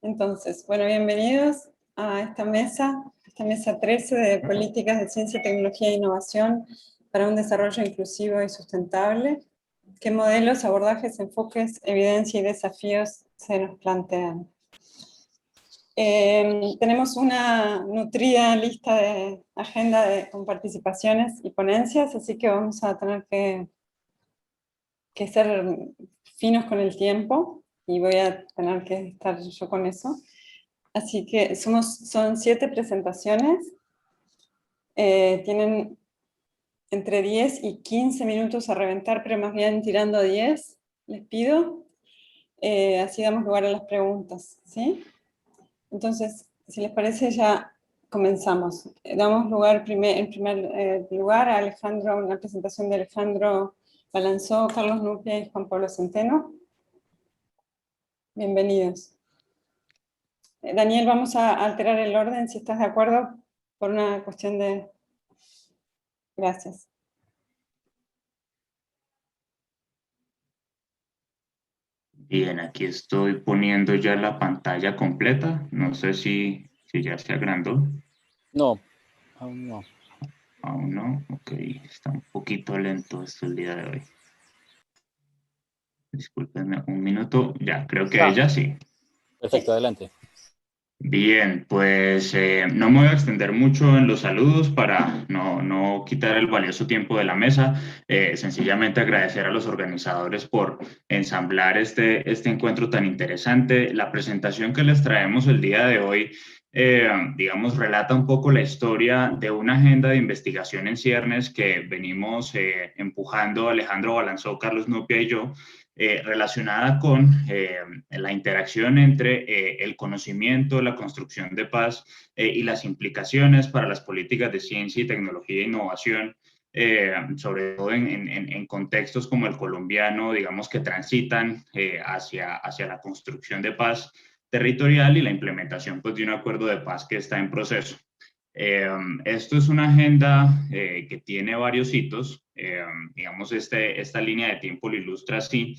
Entonces, bueno, bienvenidos a esta mesa 13 de Políticas de Ciencia, Tecnología e Innovación para un desarrollo inclusivo y sustentable. ¿Qué modelos, abordajes, enfoques, evidencia y desafíos se nos plantean? Tenemos una nutrida lista de agenda con participaciones y ponencias, así que vamos a tener que ser finos con el tiempo y voy a tener que estar yo con eso. Así que son 7 presentaciones, tienen entre 10 y 15 minutos a reventar, pero más bien tirando a 10, les pido. Así damos lugar a las preguntas, ¿sí? Entonces, si les parece, ya comenzamos. Damos lugar en primer lugar a Alejandro, una presentación de Alejandro Balanzó, Carlos Nupia y Juan Pablo Centeno. Bienvenidos. Daniel, vamos a alterar el orden, si estás de acuerdo, por una cuestión de... Gracias. Bien, aquí estoy poniendo ya la pantalla completa. No sé si ya se agrandó. No, aún no. Aún no. Ok, está un poquito lento esto el día de hoy. Discúlpenme un minuto. Ya, creo que ahí ya sí. Perfecto, adelante. Bien, pues no me voy a extender mucho en los saludos para no quitar el valioso tiempo de la mesa. Sencillamente agradecer a los organizadores por ensamblar este encuentro tan interesante. La presentación que les traemos el día de hoy, digamos, relata un poco la historia de una agenda de investigación en ciernes que venimos empujando Alejandro Balanzó, Carlos Nupia y yo, relacionada con la interacción entre el conocimiento, la construcción de paz y las implicaciones para las políticas de ciencia y tecnología e innovación, sobre todo en contextos como el colombiano, digamos, que transitan hacia la construcción de paz territorial y la implementación, pues, de un acuerdo de paz que está en proceso. Esto es una agenda que tiene varios hitos. Digamos, esta línea de tiempo lo ilustra así.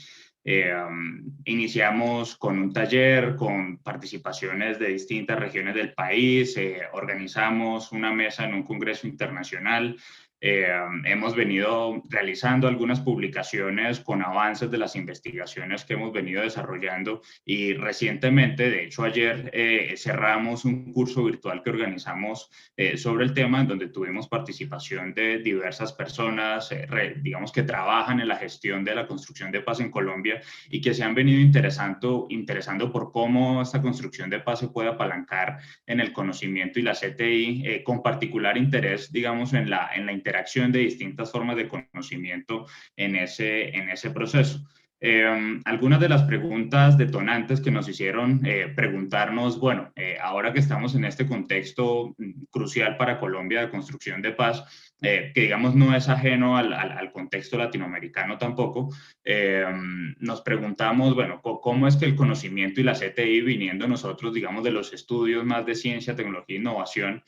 Iniciamos con un taller con participaciones de distintas regiones del país, organizamos una mesa en un congreso internacional, hemos venido realizando algunas publicaciones con avances de las investigaciones que hemos venido desarrollando y recientemente, de hecho ayer, cerramos un curso virtual que organizamos sobre el tema en donde tuvimos participación de diversas personas, digamos, que trabajan en la gestión de la construcción de paz en Colombia y que se han venido interesando por cómo esta construcción de paz se puede apalancar en el conocimiento y la CTI, con particular interés, digamos, en la interacción de distintas formas de conocimiento en ese proceso. Algunas de las preguntas detonantes que nos hicieron preguntarnos, bueno, ahora que estamos en este contexto crucial para Colombia de construcción de paz, que digamos no es ajeno al contexto latinoamericano tampoco, nos preguntamos, bueno, ¿cómo es que el conocimiento y la CTI, viniendo nosotros, digamos, de los estudios más de ciencia, tecnología e innovación,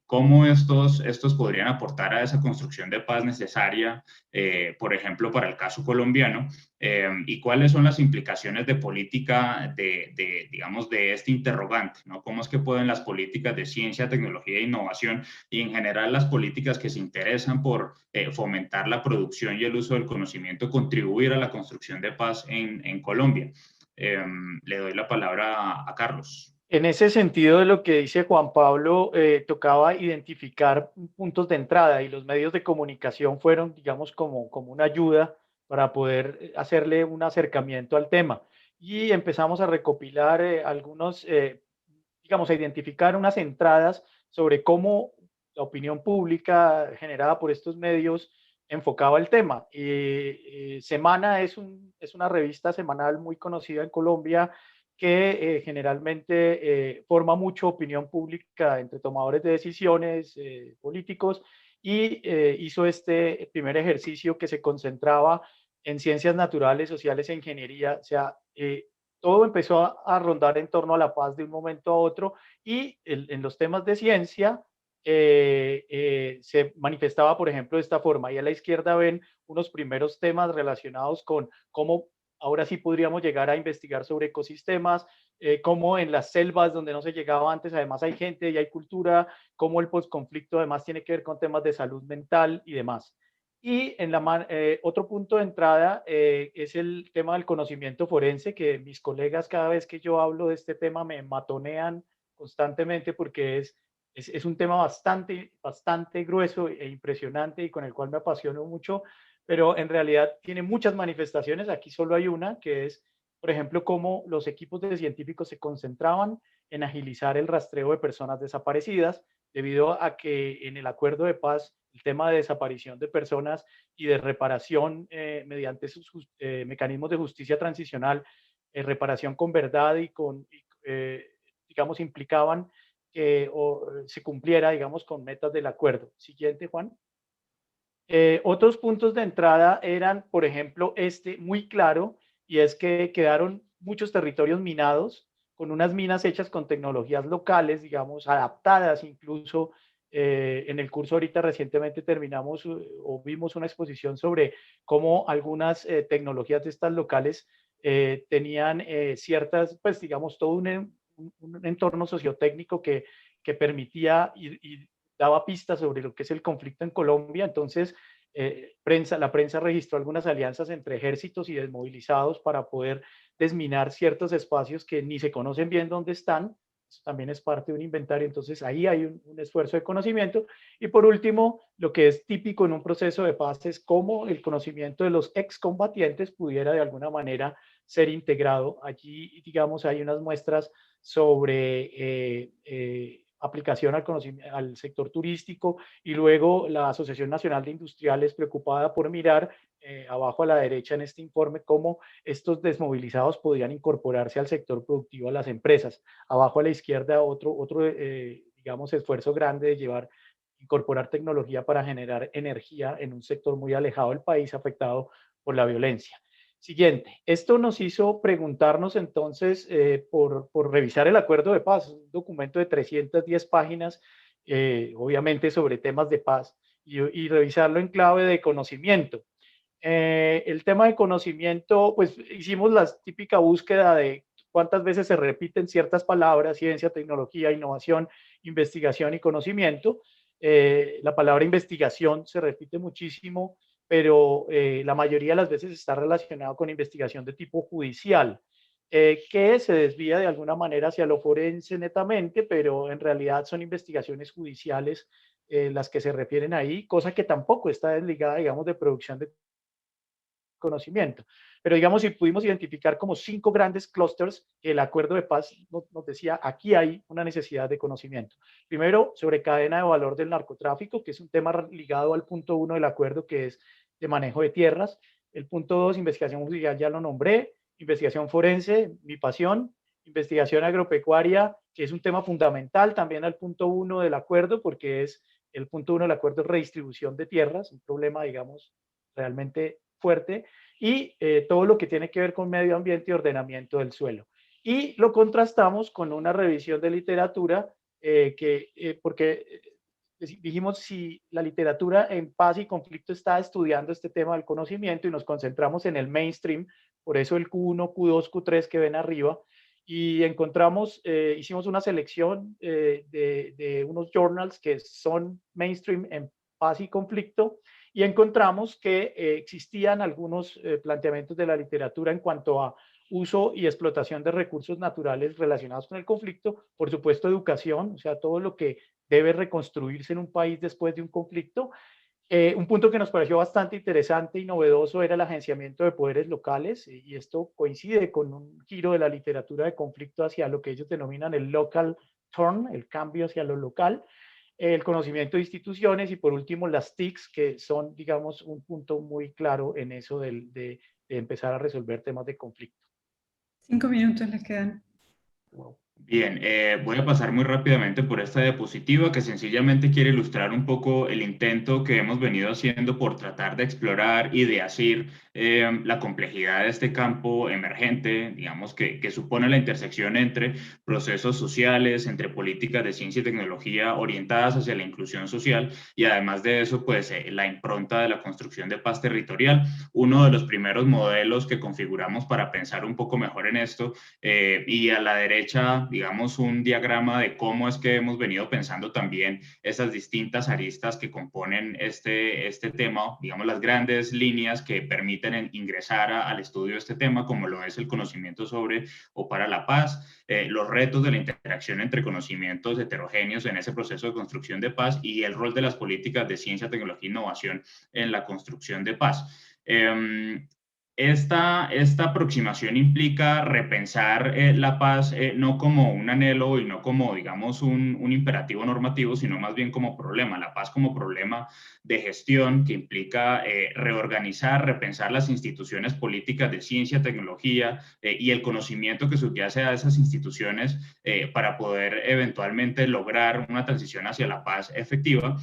cómo estos podrían aportar a esa construcción de paz necesaria, por ejemplo, para el caso colombiano? Y cuáles son las implicaciones de política digamos, de este interrogante, ¿no? ¿Cómo es que pueden las políticas de ciencia, tecnología e innovación y en general las políticas que se interesan por fomentar la producción y el uso del conocimiento contribuir a la construcción de paz en Colombia? Le doy la palabra a Carlos. En ese sentido de lo que dice Juan Pablo, tocaba identificar puntos de entrada y los medios de comunicación fueron, digamos, como una ayuda para poder hacerle un acercamiento al tema. Y empezamos a recopilar digamos, a identificar unas entradas sobre cómo la opinión pública generada por estos medios enfocaba el tema. Semana es una revista semanal muy conocida en Colombia que generalmente forma mucho opinión pública entre tomadores de decisiones políticos y hizo este primer ejercicio que se concentraba en ciencias naturales, sociales e ingeniería. O sea, todo empezó a rondar en torno a la paz de un momento a otro y en los temas de ciencia se manifestaba, por ejemplo, de esta forma. Y a la izquierda ven unos primeros temas relacionados con cómo ahora sí podríamos llegar a investigar sobre ecosistemas, cómo en las selvas donde no se llegaba antes, además hay gente y hay cultura, cómo el posconflicto además tiene que ver con temas de salud mental y demás. Y otro punto de entrada es el tema del conocimiento forense, que mis colegas cada vez que yo hablo de este tema me matonean constantemente porque es un tema bastante grueso e impresionante y con el cual me apasiono mucho, pero en realidad tiene muchas manifestaciones. Aquí solo hay una, que es, por ejemplo, cómo los equipos de científicos se concentraban en agilizar el rastreo de personas desaparecidas, debido a que en el acuerdo de paz el tema de desaparición de personas y de reparación mediante sus mecanismos de justicia transicional, reparación con verdad y digamos, implicaban que se cumpliera, digamos, con metas del acuerdo. Siguiente, Juan. Otros puntos de entrada eran, por ejemplo, muy claro, y es que quedaron muchos territorios minados, con unas minas hechas con tecnologías locales, digamos, adaptadas incluso. En el curso ahorita recientemente terminamos o vimos una exposición sobre cómo algunas tecnologías de estas locales tenían ciertas, pues digamos, todo un entorno sociotécnico que permitía y daba pistas sobre lo que es el conflicto en Colombia. Entonces, la prensa registró algunas alianzas entre ejércitos y desmovilizados para poder desminar ciertos espacios que ni se conocen bien dónde están. Eso también es parte de un inventario. Entonces, ahí hay un esfuerzo de conocimiento. Y por último, lo que es típico en un proceso de paz es cómo el conocimiento de los excombatientes pudiera de alguna manera ser integrado. Allí, digamos, hay unas muestras sobre aplicación al sector turístico, y luego la Asociación Nacional de Industriales preocupada por mirar abajo a la derecha en este informe cómo estos desmovilizados podían incorporarse al sector productivo, a las empresas. Abajo a la izquierda otro digamos, esfuerzo grande de incorporar tecnología para generar energía en un sector muy alejado del país, afectado por la violencia. Siguiente, esto nos hizo preguntarnos entonces por revisar el acuerdo de paz, un documento de 310 páginas, obviamente sobre temas de paz, y revisarlo en clave de conocimiento. El tema de conocimiento, pues hicimos la típica búsqueda de cuántas veces se repiten ciertas palabras: ciencia, tecnología, innovación, investigación y conocimiento. La palabra investigación se repite muchísimo, pero la mayoría de las veces está relacionado con investigación de tipo judicial, que se desvía de alguna manera hacia lo forense netamente, pero en realidad son investigaciones judiciales las que se refieren ahí, cosa que tampoco está desligada, digamos, de producción de conocimiento. Pero digamos, si pudimos identificar como 5 grandes clústeres, el acuerdo de paz nos decía, aquí hay una necesidad de conocimiento. Primero, sobre cadena de valor del narcotráfico, que es un tema ligado al punto 1 del acuerdo, que es de manejo de tierras. El punto 2, investigación judicial, ya lo nombré. Investigación forense, mi pasión. Investigación agropecuaria, que es un tema fundamental también al punto 1 del acuerdo, porque el punto 1 del acuerdo es redistribución de tierras, un problema, digamos, realmente fuerte, y todo lo que tiene que ver con medio ambiente y ordenamiento del suelo. Y lo contrastamos con una revisión de literatura, porque dijimos, si la literatura en paz y conflicto está estudiando este tema del conocimiento, y nos concentramos en el mainstream, por eso el Q1, Q2, Q3 que ven arriba, y hicimos una selección de unos journals que son mainstream en paz y conflicto, y encontramos que existían algunos planteamientos de la literatura en cuanto a uso y explotación de recursos naturales relacionados con el conflicto, por supuesto educación, o sea, todo lo que debe reconstruirse en un país después de un conflicto. Un punto que nos pareció bastante interesante y novedoso era el agenciamiento de poderes locales, y esto coincide con un giro de la literatura de conflicto hacia lo que ellos denominan el local turn, el cambio hacia lo local, el conocimiento de instituciones, y por último las TICs, que son, digamos, un punto muy claro en eso de empezar a resolver temas de conflicto. 5 minutos les quedan. Wow. Bien, voy a pasar muy rápidamente por esta diapositiva que sencillamente quiere ilustrar un poco el intento que hemos venido haciendo por tratar de explorar y de asir la complejidad de este campo emergente, digamos, que supone la intersección entre procesos sociales, entre políticas de ciencia y tecnología orientadas hacia la inclusión social y además de eso, pues la impronta de la construcción de paz territorial. Uno de los primeros modelos que configuramos para pensar un poco mejor en esto y a la derecha, digamos, un diagrama de cómo es que hemos venido pensando también esas distintas aristas que componen este tema, digamos, las grandes líneas que permiten ingresar al estudio de este tema, como lo es el conocimiento sobre o para la paz, los retos de la interacción entre conocimientos heterogéneos en ese proceso de construcción de paz y el rol de las políticas de ciencia, tecnología e innovación en la construcción de paz. Esta aproximación implica repensar la paz no como un anhelo y no como, digamos, un imperativo normativo, sino más bien como problema. La paz como problema de gestión que implica reorganizar, repensar las instituciones políticas de ciencia, tecnología y el conocimiento que subyace a esas instituciones para poder eventualmente lograr una transición hacia la paz efectiva.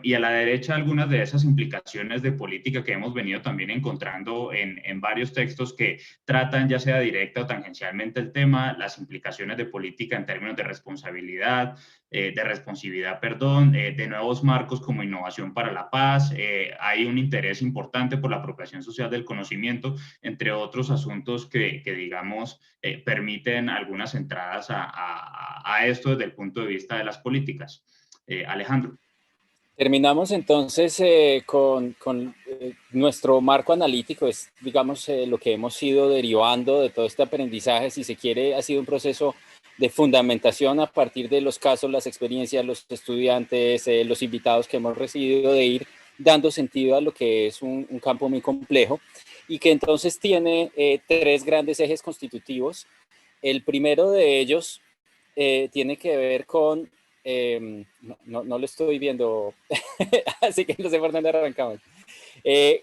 Y a la derecha algunas de esas implicaciones de política que hemos venido también encontrando en varios textos que tratan ya sea directa o tangencialmente el tema, las implicaciones de política en términos de responsabilidad, de responsividad, perdón, de nuevos marcos como innovación para la paz. Hay un interés importante por la apropiación social del conocimiento, entre otros asuntos que digamos, permiten algunas entradas a esto desde el punto de vista de las políticas. Alejandro. Terminamos entonces con nuestro marco analítico, es digamos lo que hemos ido derivando de todo este aprendizaje, si se quiere, ha sido un proceso de fundamentación a partir de los casos, las experiencias, los estudiantes, los invitados que hemos recibido, de ir dando sentido a lo que es un campo muy complejo y que entonces tiene tres grandes ejes constitutivos. El primero de ellos tiene que ver con no lo estoy viendo, así que no sé por dónde arrancamos.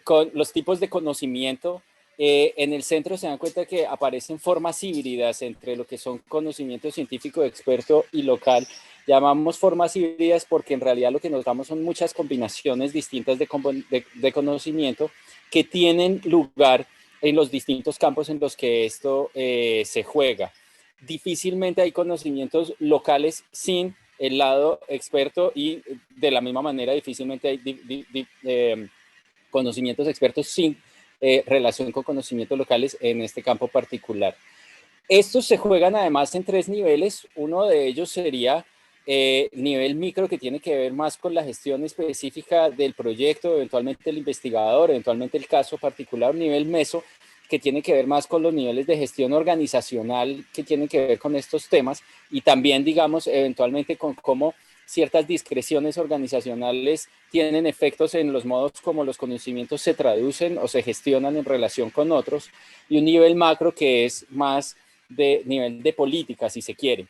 Con los tipos de conocimiento, en el centro se dan cuenta que aparecen formas híbridas entre lo que son conocimiento científico, experto y local. Llamamos formas híbridas porque en realidad lo que nos damos son muchas combinaciones distintas de conocimiento que tienen lugar en los distintos campos en los que esto se juega. Difícilmente hay conocimientos locales sin el lado experto y de la misma manera difícilmente hay conocimientos expertos sin relación con conocimientos locales en este campo particular. Estos se juegan además en tres niveles. Uno de ellos sería nivel micro, que tiene que ver más con la gestión específica del proyecto, eventualmente el investigador, eventualmente el caso particular. Nivel meso, que tiene que ver más con los niveles de gestión organizacional que tienen que ver con estos temas y también, digamos, eventualmente con cómo ciertas discreciones organizacionales tienen efectos en los modos como los conocimientos se traducen o se gestionan en relación con otros, y un nivel macro que es más de nivel de política, si se quiere.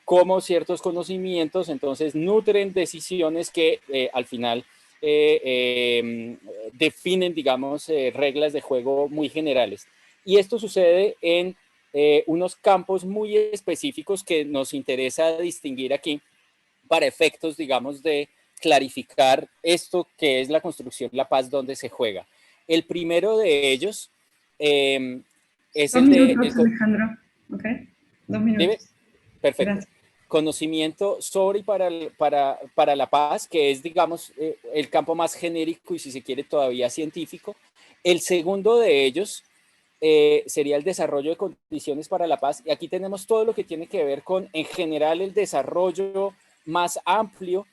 Cómo ciertos conocimientos entonces nutren decisiones que al final definen, digamos, reglas de juego muy generales. Y esto sucede en unos campos muy específicos que nos interesa distinguir aquí para efectos, digamos, de clarificar esto que es la construcción, la paz, donde se juega. El primero de ellos es 2 el de... minutos, Alejandro. ¿Ok? 2 minutos. ¿Dime? Perfecto. Gracias. Conocimiento sobre y para la paz, que es, digamos, el campo más genérico y, si se quiere, todavía científico. El segundo de ellos sería el desarrollo de condiciones para la paz. Y aquí tenemos todo lo que tiene que ver con, en general, el desarrollo más amplio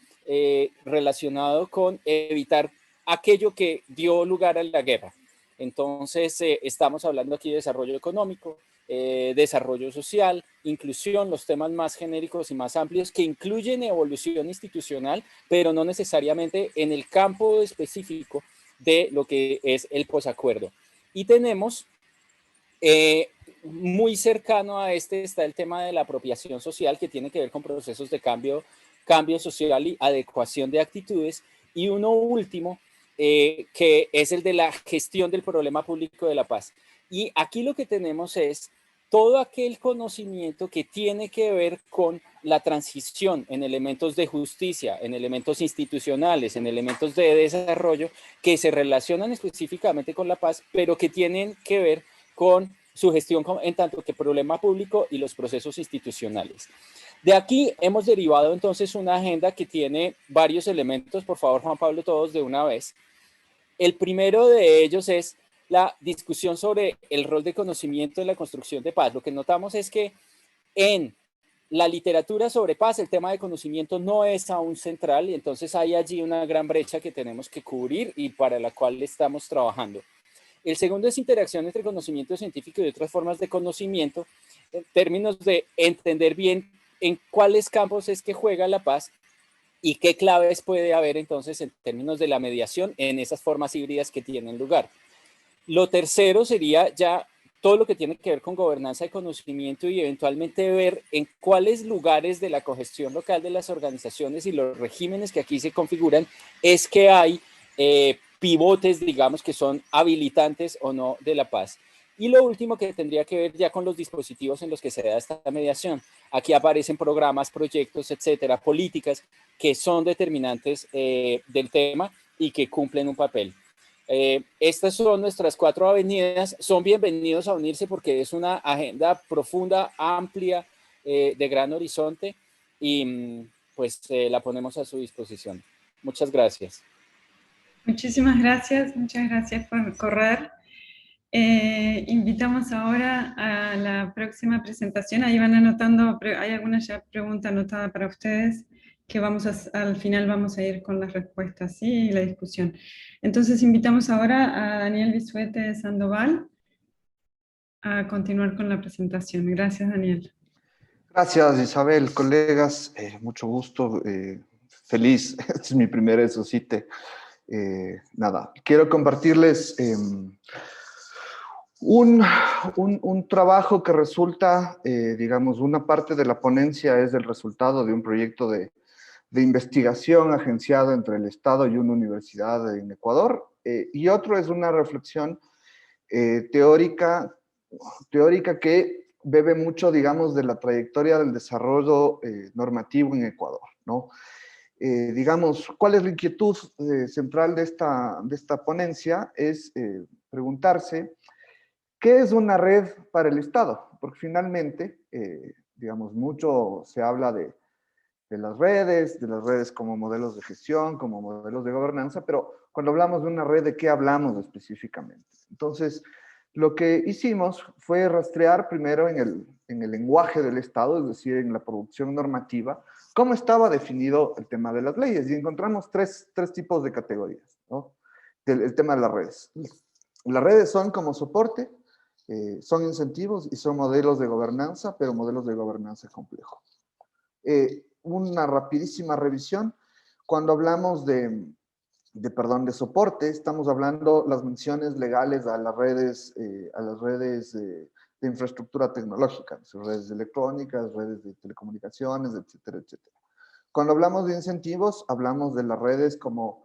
relacionado con evitar aquello que dio lugar a la guerra. Entonces, estamos hablando aquí de desarrollo económico, desarrollo social, inclusión, los temas más genéricos y más amplios que incluyen evolución institucional, pero no necesariamente en el campo específico de lo que es el posacuerdo. Y tenemos muy cercano a este está el tema de la apropiación social, que tiene que ver con procesos de cambio social y adecuación de actitudes. Y uno último, que es el de la gestión del problema público de la paz. Y aquí lo que tenemos es todo aquel conocimiento que tiene que ver con la transición en elementos de justicia, en elementos institucionales, en elementos de desarrollo que se relacionan específicamente con la paz, pero que tienen que ver con su gestión en tanto que problema público y los procesos institucionales. De aquí hemos derivado entonces una agenda que tiene varios elementos. Por favor, Juan Pablo, todos de una vez. El primero de ellos es la discusión sobre el rol de conocimiento en la construcción de paz. Lo que notamos es que en la literatura sobre paz el tema de conocimiento no es aún central y entonces hay allí una gran brecha que tenemos que cubrir y para la cual estamos trabajando. El segundo es interacción entre conocimiento científico y otras formas de conocimiento en términos de entender bien en cuáles campos es que juega la paz y qué claves puede haber entonces en términos de la mediación en esas formas híbridas que tienen lugar. Lo tercero sería ya todo lo que tiene que ver con gobernanza de conocimiento y eventualmente ver en cuáles lugares de la cogestión local de las organizaciones y los regímenes que aquí se configuran es que hay pivotes, digamos, que son habilitantes o no de la paz. Y lo último que tendría que ver ya con los dispositivos en los que se da esta mediación. Aquí aparecen programas, proyectos, etcétera, políticas que son determinantes del tema y que cumplen un papel. Estas son nuestras 4 avenidas. Son bienvenidos a unirse porque es una agenda profunda, amplia, de gran horizonte y pues la ponemos a su disposición. Muchas gracias. Muchísimas gracias, muchas gracias por correr. Invitamos ahora a la próxima presentación. Ahí van anotando, hay alguna ya pregunta anotada para ustedes que al final vamos a ir con las respuestas, ¿sí? Y la discusión. Entonces invitamos ahora a Daniel Bisuete Sandoval a continuar con la presentación. Gracias, Daniel. Gracias, Isabel, colegas, mucho gusto, feliz, este es mi primer ESOCITE. Nada, quiero compartirles un trabajo que resulta, digamos, una parte de la ponencia es el resultado de un proyecto de investigación agenciado entre el Estado y una universidad en Ecuador, y otro es una reflexión teórica que bebe mucho, digamos, de la trayectoria del desarrollo normativo en Ecuador, ¿no? Digamos, ¿cuál es la inquietud central de esta ponencia? Es preguntarse, ¿qué es una red para el Estado? Porque finalmente, digamos, mucho se habla de las redes como modelos de gestión, como modelos de gobernanza, pero cuando hablamos de una red, ¿de qué hablamos específicamente? Entonces, lo que hicimos fue rastrear primero en el lenguaje del Estado, es decir, en la producción normativa, cómo estaba definido el tema de las leyes. Y encontramos tres tipos de categorías, ¿no? El tema de las redes. Las redes son como soporte, son incentivos y son modelos de gobernanza, pero modelos de gobernanza complejos. Una rapidísima revisión. Cuando hablamos de soporte, estamos hablando las menciones legales a las redes de infraestructura tecnológica, redes electrónicas, redes de telecomunicaciones, etcétera, etcétera. Cuando hablamos de incentivos, hablamos de las redes como,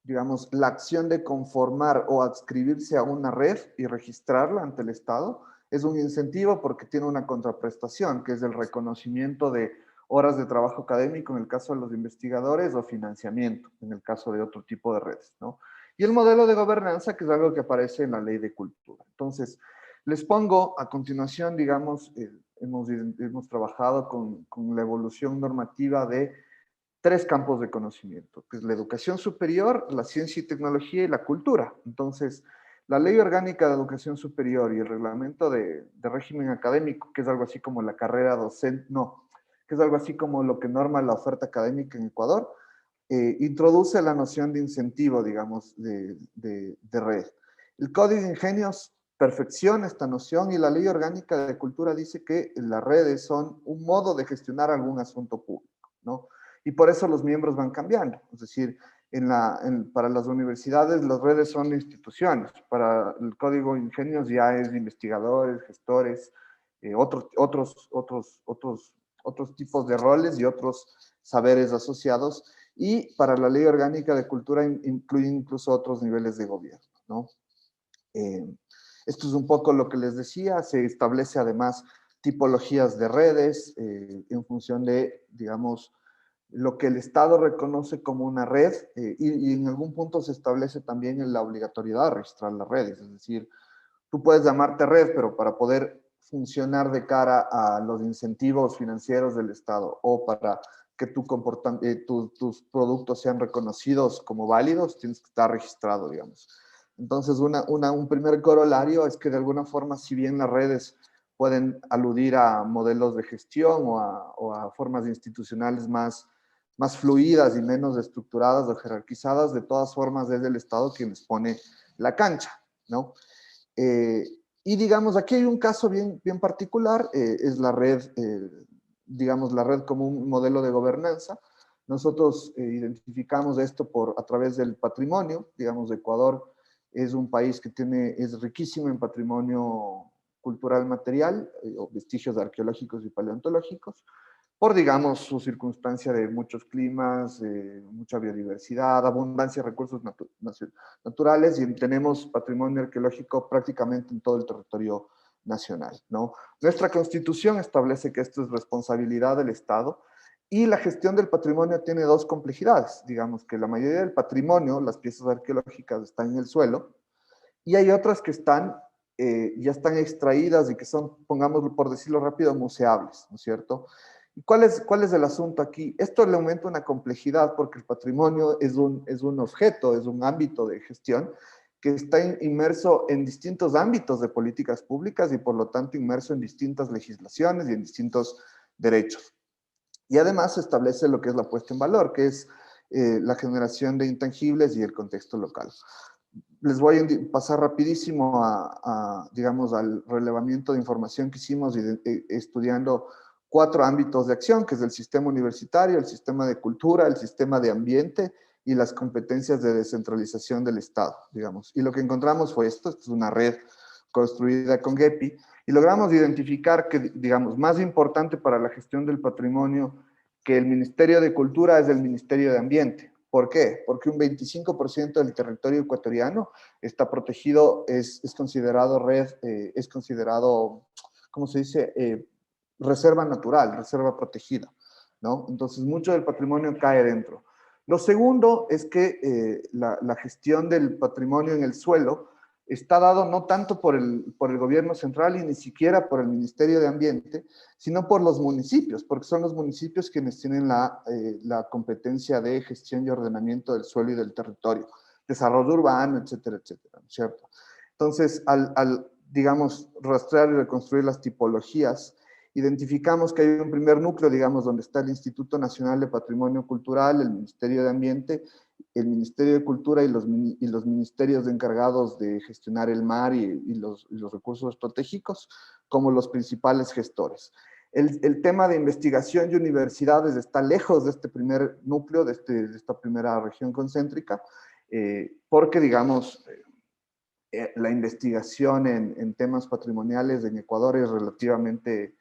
digamos, la acción de conformar o adscribirse a una red y registrarla ante el Estado. Es un incentivo porque tiene una contraprestación, que es el reconocimiento de horas de trabajo académico en el caso de los investigadores o financiamiento en el caso de otro tipo de redes, ¿no? Y el modelo de gobernanza, que es algo que aparece en la Ley de Cultura. Entonces, les pongo a continuación, digamos, hemos trabajado con la evolución normativa de 3 campos de conocimiento, que es la educación superior, la ciencia y tecnología y la cultura. Entonces, la Ley Orgánica de Educación Superior y el Reglamento de Régimen Académico, que es algo así como la carrera docente, que es algo así como lo que norma la oferta académica en Ecuador, introduce la noción de incentivo, digamos, de red. El Código de Ingenios perfecciona esta noción y la Ley Orgánica de Cultura dice que las redes son un modo de gestionar algún asunto público, ¿no? Y por eso los miembros van cambiando. Es decir, para las universidades las redes son instituciones, para el Código de Ingenios ya es investigadores, gestores, otros tipos de roles y otros saberes asociados, y para la Ley Orgánica de Cultura incluye incluso otros niveles de gobierno, ¿no? Esto es un poco lo que les decía, se establece además tipologías de redes en función de, digamos, lo que el Estado reconoce como una red y en algún punto se establece también la obligatoriedad de registrar las redes, es decir, tú puedes llamarte red, pero para poder funcionar de cara a los incentivos financieros del Estado o para que tus productos sean reconocidos como válidos, tienes que estar registrado, digamos. Entonces, un primer corolario es que de alguna forma, si bien las redes pueden aludir a modelos de gestión o a formas institucionales más fluidas y menos estructuradas o jerarquizadas, de todas formas es el Estado quien les pone la cancha, ¿no? Y digamos, aquí hay un caso bien particular, es la red, digamos, la red como un modelo de gobernanza. Nosotros identificamos esto a través del patrimonio, digamos, Ecuador es un país que es riquísimo en patrimonio cultural material, o vestigios arqueológicos y paleontológicos, por, digamos, su circunstancia de muchos climas, mucha biodiversidad, abundancia de recursos naturales, y tenemos patrimonio arqueológico prácticamente en todo el territorio nacional, ¿no? Nuestra Constitución establece que esto es responsabilidad del Estado, y la gestión del patrimonio tiene dos complejidades. Digamos que la mayoría del patrimonio, las piezas arqueológicas, están en el suelo, y hay otras que ya están extraídas y que son, pongámoslo por decirlo rápido, museables, ¿no es cierto? ¿Y cuál es el asunto aquí? Esto le aumenta una complejidad porque el patrimonio es un objeto, es un ámbito de gestión que está inmerso en distintos ámbitos de políticas públicas y por lo tanto inmerso en distintas legislaciones y en distintos derechos. Y además se establece lo que es la puesta en valor, que es la generación de intangibles y el contexto local. Les voy a pasar rapidísimo digamos, al relevamiento de información que hicimos estudiando 4 ámbitos de acción, que es el sistema universitario, el sistema de cultura, el sistema de ambiente y las competencias de descentralización del Estado, digamos. Y lo que encontramos fue esto es una red construida con GEPI, y logramos identificar que, digamos, más importante para la gestión del patrimonio que el Ministerio de Cultura es el Ministerio de Ambiente. ¿Por qué? Porque un 25% del territorio ecuatoriano está protegido, es considerado red, es considerado, ¿cómo se dice? Reserva natural, reserva protegida, ¿no? Entonces, mucho del patrimonio cae dentro. Lo segundo es que la gestión del patrimonio en el suelo está dado no tanto por el gobierno central y ni siquiera por el Ministerio de Ambiente, sino por los municipios, porque son los municipios quienes tienen la competencia de gestión y ordenamiento del suelo y del territorio, desarrollo urbano, etcétera, etcétera, ¿cierto? Entonces, digamos, rastrear y reconstruir las tipologías, identificamos que hay un primer núcleo, digamos, donde está el Instituto Nacional de Patrimonio Cultural, el Ministerio de Ambiente, el Ministerio de Cultura y los ministerios encargados de gestionar el mar y los recursos estratégicos como los principales gestores. El tema de investigación y universidades está lejos de este primer núcleo, de esta primera región concéntrica, porque, digamos, la investigación en temas patrimoniales en Ecuador es relativamente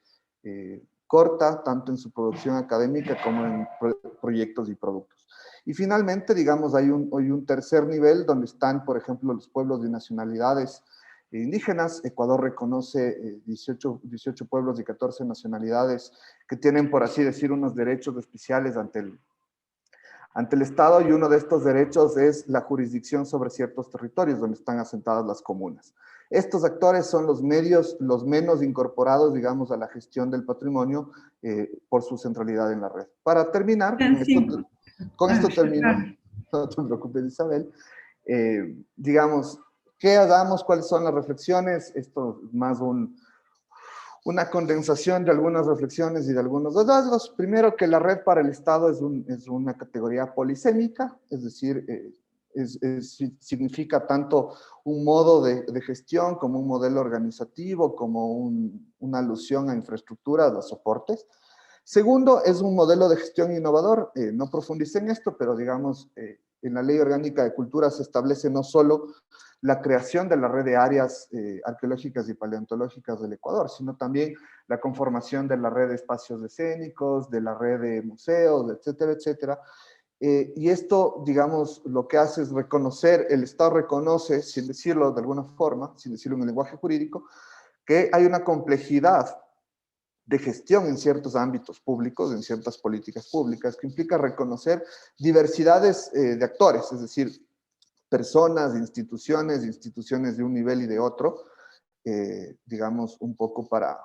corta, tanto en su producción académica como en proyectos y productos. Y finalmente, digamos, hay un tercer nivel donde están, por ejemplo, los pueblos de nacionalidades indígenas. Ecuador reconoce 18 pueblos y 14 nacionalidades que tienen, por así decir, unos derechos especiales ante el Estado, y uno de estos derechos es la jurisdicción sobre ciertos territorios donde están asentadas las comunas. Estos actores son los menos incorporados, digamos, a la gestión del patrimonio por su centralidad en la red. Para terminar, con esto termino, no te preocupes, Isabel. Digamos, ¿qué hagamos? ¿Cuáles son las reflexiones? Esto es más una condensación de algunas reflexiones y de algunos hallazgos. Primero, que la red para el Estado es una categoría polisémica, es decir, significa tanto un modo de gestión como un modelo organizativo, como una alusión a infraestructuras, a soportes. Segundo, es un modelo de gestión innovador. No profundicé en esto, pero digamos, en la Ley Orgánica de Cultura se establece no solo la creación de la red de áreas arqueológicas y paleontológicas del Ecuador, sino también la conformación de la red de espacios escénicos, de la red de museos, etcétera, etcétera. Y esto, digamos, lo que hace es reconocer, el Estado reconoce, sin decirlo de alguna forma, sin decirlo en el lenguaje jurídico, que hay una complejidad de gestión en ciertos ámbitos públicos, en ciertas políticas públicas, que implica reconocer diversidades de actores, es decir, personas, instituciones de un nivel y de otro, digamos, un poco para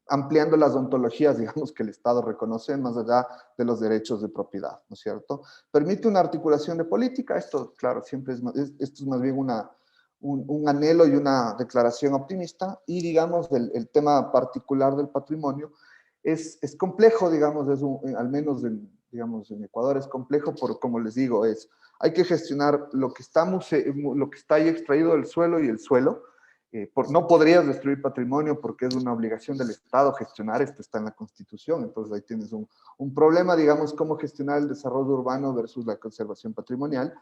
ampliando las ontologías, digamos, que el Estado reconoce más allá de los derechos de propiedad, ¿no es cierto? Permite una articulación de política, esto, claro, siempre esto es más bien un anhelo y una declaración optimista, y digamos, el tema particular del patrimonio es complejo, digamos, al menos digamos, en Ecuador es complejo, por como les digo, hay que gestionar lo que está ahí extraído del suelo y el suelo. No podrías destruir patrimonio porque es una obligación del Estado gestionar, esto está en la Constitución, entonces ahí tienes un problema, digamos, cómo gestionar el desarrollo urbano versus la conservación patrimonial,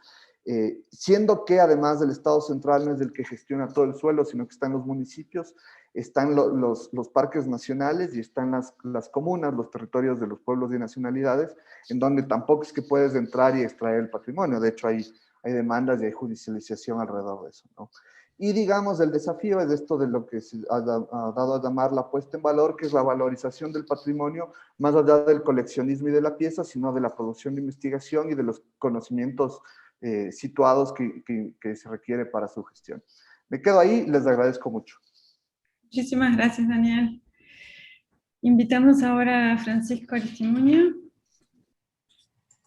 siendo que además del Estado central no es el que gestiona todo el suelo, sino que están los municipios, están los parques nacionales y están las comunas, los territorios de los pueblos y nacionalidades, en donde tampoco es que puedes entrar y extraer el patrimonio, de hecho hay demandas y hay judicialización alrededor de eso, ¿no? Y digamos, el desafío es esto de lo que se ha dado a llamar la puesta en valor, que es la valorización del patrimonio, más allá del coleccionismo y de la pieza, sino de la producción de investigación y de los conocimientos situados que se requiere para su gestión. Me quedo ahí, les agradezco mucho. Muchísimas gracias, Daniel. Invitamos ahora a Francisco Aristimuño.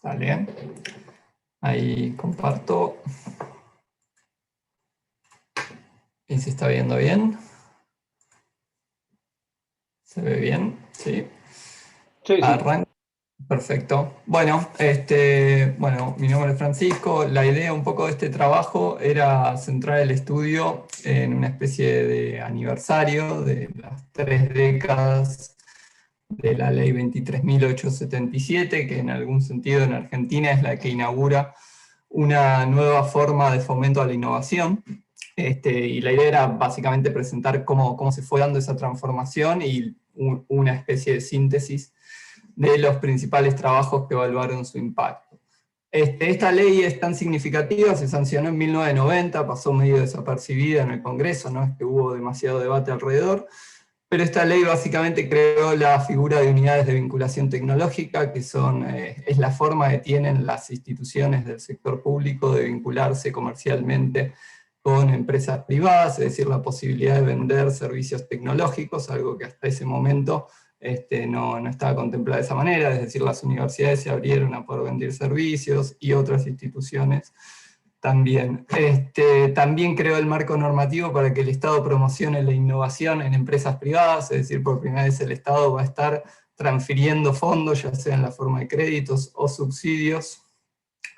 Dale, ahí comparto. ¿Y se está viendo bien? ¿Se ve bien? Sí. Sí, sí. Arranca. Perfecto. Bueno, bueno, mi nombre es Francisco. La idea un poco de este trabajo era centrar el estudio en una especie de aniversario de las 3 décadas de la ley 23.877, que en algún sentido en Argentina es la que inaugura una nueva forma de fomento a la innovación. Y la idea era básicamente presentar cómo se fue dando esa transformación y una especie de síntesis de los principales trabajos que evaluaron su impacto. Esta ley es tan significativa, se sancionó en 1990, pasó medio desapercibida en el Congreso, no es que hubo demasiado debate alrededor, pero esta ley básicamente creó la figura de unidades de vinculación tecnológica, que es la forma que tienen las instituciones del sector público de vincularse comercialmente con empresas privadas, es decir, la posibilidad de vender servicios tecnológicos, algo que hasta ese momento no estaba contemplado de esa manera, es decir, las universidades se abrieron a poder vender servicios y otras instituciones también. También creó el marco normativo para que el Estado promocione la innovación en empresas privadas, es decir, por primera vez el Estado va a estar transfiriendo fondos, ya sea en la forma de créditos o subsidios,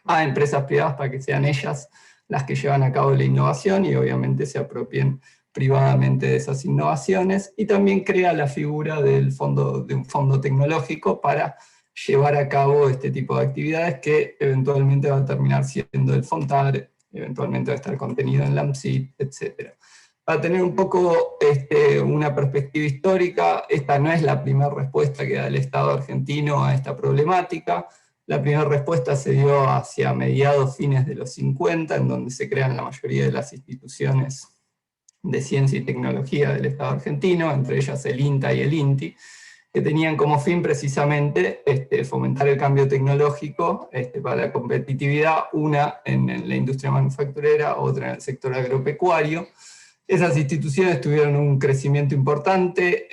a empresas privadas para que sean ellas las que llevan a cabo la innovación y obviamente se apropien privadamente de esas innovaciones, y también crea la figura de un fondo tecnológico para llevar a cabo este tipo de actividades que eventualmente va a terminar siendo el FONTAR, eventualmente va a estar contenido en LAMCIT, etc. Para tener un poco una perspectiva histórica, esta no es la primera respuesta que da el Estado argentino a esta problemática. La primera respuesta se dio hacia mediados, fines de los 50, en donde se crean la mayoría de las instituciones de ciencia y tecnología del Estado argentino, entre ellas el INTA y el INTI, que tenían como fin precisamente fomentar el cambio tecnológico para la competitividad, una en la industria manufacturera, otra en el sector agropecuario. Esas instituciones tuvieron un crecimiento importante,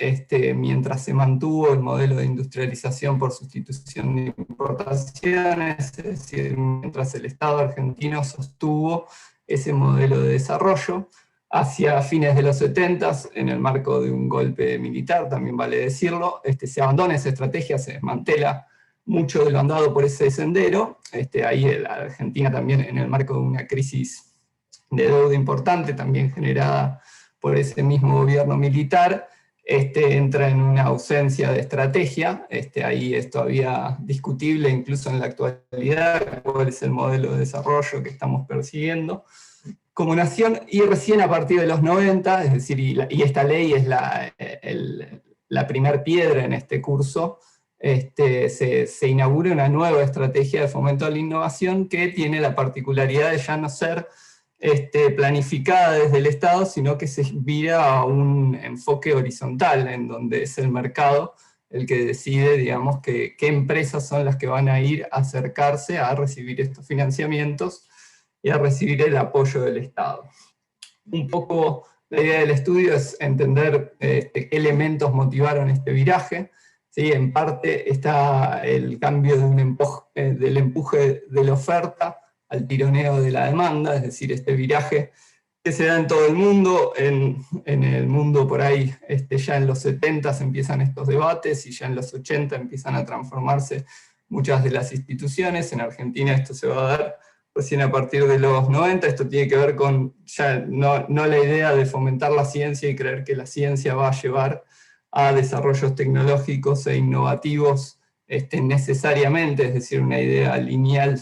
mientras se mantuvo el modelo de industrialización por sustitución de importaciones, es decir, mientras el Estado argentino sostuvo ese modelo de desarrollo. Hacia fines de los 70, en el marco de un golpe militar, también vale decirlo, se abandona esa estrategia, se desmantela mucho de lo andado por ese sendero. Ahí la Argentina también, en el marco de una crisis de deuda importante, también generada por ese mismo gobierno militar, entra en una ausencia de estrategia. Ahí es todavía discutible, incluso en la actualidad, cuál es el modelo de desarrollo que estamos persiguiendo como nación, y recién a partir de los 90, es decir, y esta ley es la primer piedra en este curso, se inaugure una nueva estrategia de fomento a la innovación que tiene la particularidad de ya no ser planificada desde el Estado, sino que se vira a un enfoque horizontal, en donde es el mercado el que decide, digamos, qué empresas son las que van a ir a acercarse a recibir estos financiamientos y a recibir el apoyo del Estado. Un poco la idea del estudio es entender qué elementos motivaron este viraje. ¿Sí? En parte está el cambio de del empuje de la oferta al tironeo de la demanda, es decir, este viraje que se da en todo el mundo. En el mundo por ahí ya en los 70 empiezan estos debates y ya en los 80 empiezan a transformarse muchas de las instituciones. En Argentina esto se va a dar recién a partir de los 90, esto tiene que ver con ya no la idea de fomentar la ciencia y creer que la ciencia va a llevar a desarrollos tecnológicos e innovativos necesariamente, es decir, una idea lineal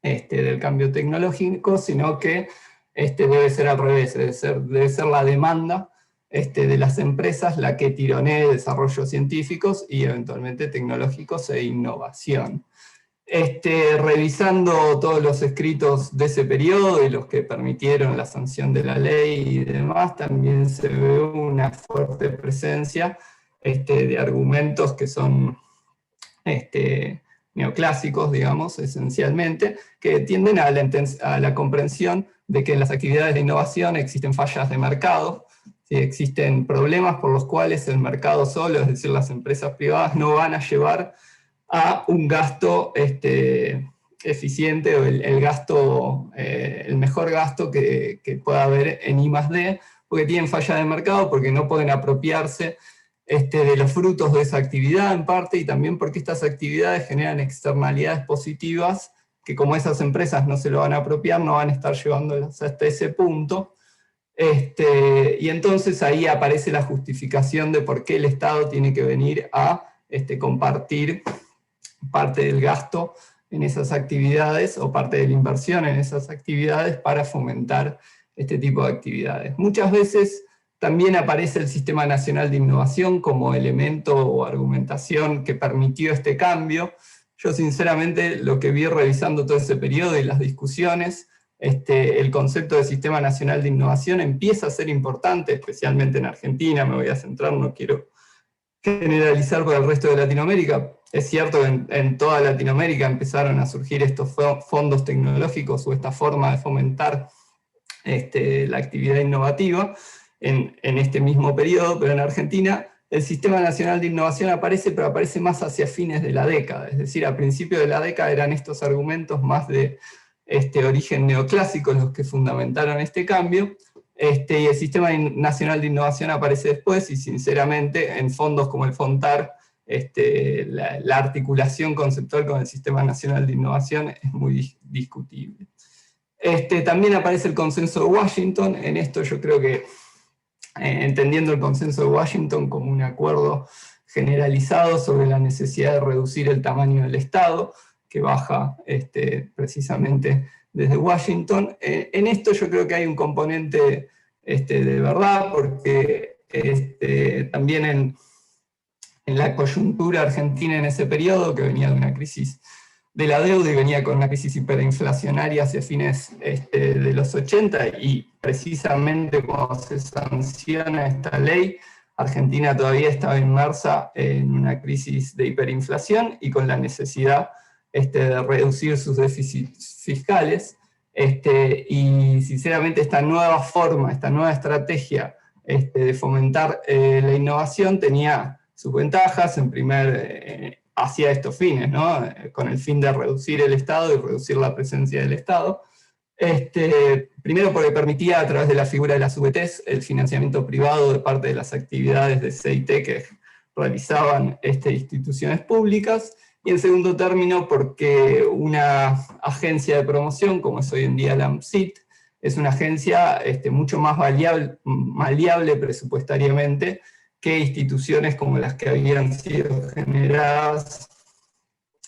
del cambio tecnológico, sino que debe ser al revés, debe ser la demanda de las empresas la que tironee desarrollos científicos y eventualmente tecnológicos e innovación. Revisando todos los escritos de ese periodo y los que permitieron la sanción de la ley y demás, también se ve una fuerte presencia de argumentos que son neoclásicos, digamos, esencialmente, que tienden a la comprensión de que en las actividades de innovación existen fallas de mercado, ¿sí? Existen problemas por los cuales el mercado solo, es decir, las empresas privadas, no van a llevar a un gasto eficiente, o el mejor gasto que pueda haber en I+D, porque tienen falla de mercado, porque no pueden apropiarse de los frutos de esa actividad en parte, y también porque estas actividades generan externalidades positivas, que como esas empresas no se lo van a apropiar, no van a estar llevándolas hasta ese punto. Y entonces ahí aparece la justificación de por qué el Estado tiene que venir a compartir parte del gasto en esas actividades, o parte de la inversión en esas actividades, para fomentar este tipo de actividades. Muchas veces también aparece el Sistema Nacional de Innovación como elemento o argumentación que permitió este cambio. Yo sinceramente lo que vi revisando todo ese periodo y las discusiones, el concepto de Sistema Nacional de Innovación empieza a ser importante, especialmente en Argentina. Me voy a centrar, no quiero generalizar para el resto de Latinoamérica. Es cierto que en toda Latinoamérica empezaron a surgir estos fondos tecnológicos o esta forma de fomentar la actividad innovativa en este mismo periodo, pero en Argentina el Sistema Nacional de Innovación aparece, pero aparece más hacia fines de la década, es decir, a principios de la década eran estos argumentos más de origen neoclásico los que fundamentaron este cambio, y el Sistema Nacional de Innovación aparece después, y sinceramente en fondos como el FONTAR, la articulación conceptual con el Sistema Nacional de Innovación es muy discutible. También aparece el consenso de Washington. En esto yo creo que, entendiendo el consenso de Washington como un acuerdo generalizado sobre la necesidad de reducir el tamaño del Estado, que baja precisamente desde Washington, en esto yo creo que hay un componente de verdad, porque también en la coyuntura argentina en ese periodo, que venía de una crisis de la deuda y venía con una crisis hiperinflacionaria hacia fines de los 80, y precisamente cuando se sanciona esta ley, Argentina todavía estaba inmersa en una crisis de hiperinflación y con la necesidad de reducir sus déficits fiscales, y sinceramente esta nueva forma, esta nueva estrategia de fomentar la innovación tenía sus ventajas. En hacia estos fines, ¿no? Con el fin de reducir el Estado y reducir la presencia del Estado. Primero porque permitía a través de la figura de las VTs el financiamiento privado de parte de las actividades de CIT que realizaban instituciones públicas, y en segundo término porque una agencia de promoción, como es hoy en día la AMSIT, es una agencia mucho más maleable presupuestariamente que instituciones como las que habían sido generadas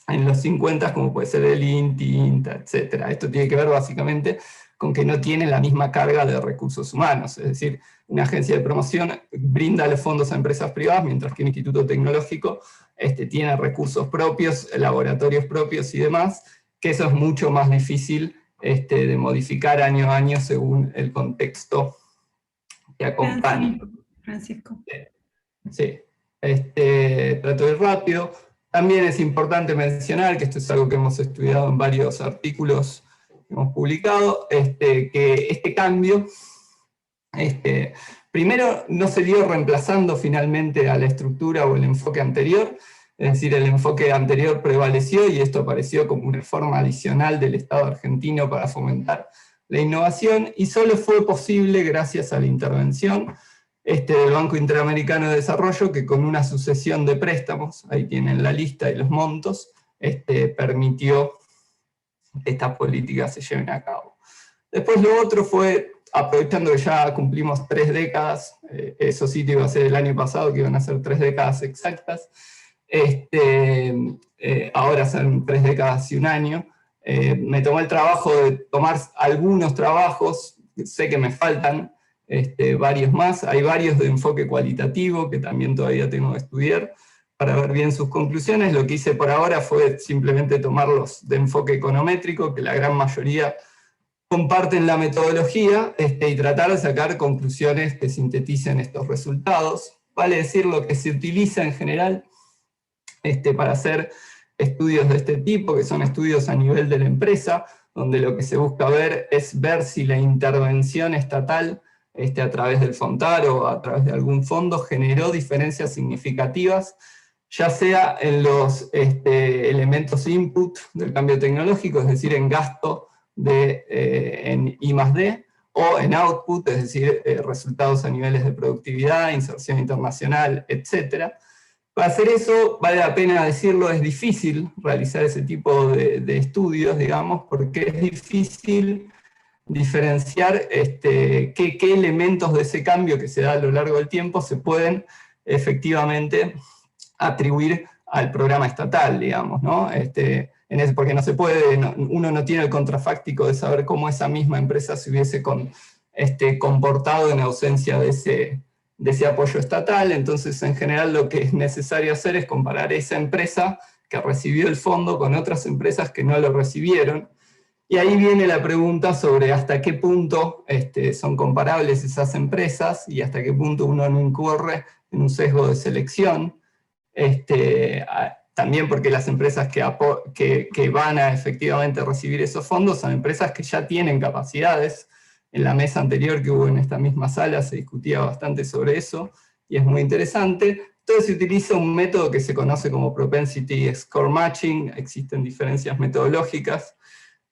en los 50, como puede ser el INTI, INTA, etc. Esto tiene que ver básicamente con que no tienen la misma carga de recursos humanos, es decir, una agencia de promoción brinda los fondos a empresas privadas, mientras que un instituto tecnológico tiene recursos propios, laboratorios propios y demás, que eso es mucho más difícil de modificar año a año según el contexto que acompaña. Francisco. Sí, trato de ir rápido. También es importante mencionar, que esto es algo que hemos estudiado en varios artículos que hemos publicado, que este cambio, primero no se dio reemplazando finalmente a la estructura o el enfoque anterior, es decir, el enfoque anterior prevaleció y esto apareció como una forma adicional del Estado argentino para fomentar la innovación, y solo fue posible gracias a la intervención del Banco Interamericano de Desarrollo, que con una sucesión de préstamos, ahí tienen la lista y los montos, permitió que estas políticas se lleven a cabo. Después lo otro fue, aprovechando que ya cumplimos 3 décadas, eso sí que iba a ser el año pasado, que iban a ser 3 décadas exactas, ahora son 3 décadas y 1 año, me tomé el trabajo de tomar algunos trabajos, sé que me faltan varios más, hay varios de enfoque cualitativo que también todavía tengo que estudiar para ver bien sus conclusiones. Lo que hice por ahora fue simplemente tomarlos de enfoque econométrico, que la gran mayoría comparten la metodología, y tratar de sacar conclusiones que sinteticen estos resultados. Vale decir, lo que se utiliza en general para hacer estudios de este tipo, que son estudios a nivel de la empresa, donde lo que se busca ver es ver si la intervención estatal a través del FONTAR o a través de algún fondo generó diferencias significativas, ya sea en los elementos input del cambio tecnológico, es decir, en gasto en I+D, o en output, es decir, resultados a niveles de productividad, inserción internacional, etc. Para hacer eso, vale la pena decirlo, es difícil realizar ese tipo de estudios, digamos, porque es difícil diferenciar qué elementos de ese cambio que se da a lo largo del tiempo se pueden efectivamente atribuir al programa estatal, digamos, ¿no? Porque no se puede, uno no tiene el contrafáctico de saber cómo esa misma empresa se hubiese comportado en ausencia de ese apoyo estatal. Entonces, en general, lo que es necesario hacer es comparar esa empresa que recibió el fondo con otras empresas que no lo recibieron. Y ahí viene la pregunta sobre hasta qué punto son comparables esas empresas y hasta qué punto uno no incurre en un sesgo de selección. También porque las empresas que van a efectivamente recibir esos fondos son empresas que ya tienen capacidades. En la mesa anterior que hubo en esta misma sala se discutía bastante sobre eso, y es muy interesante. Entonces se utiliza un método que se conoce como Propensity Score Matching, existen diferencias metodológicas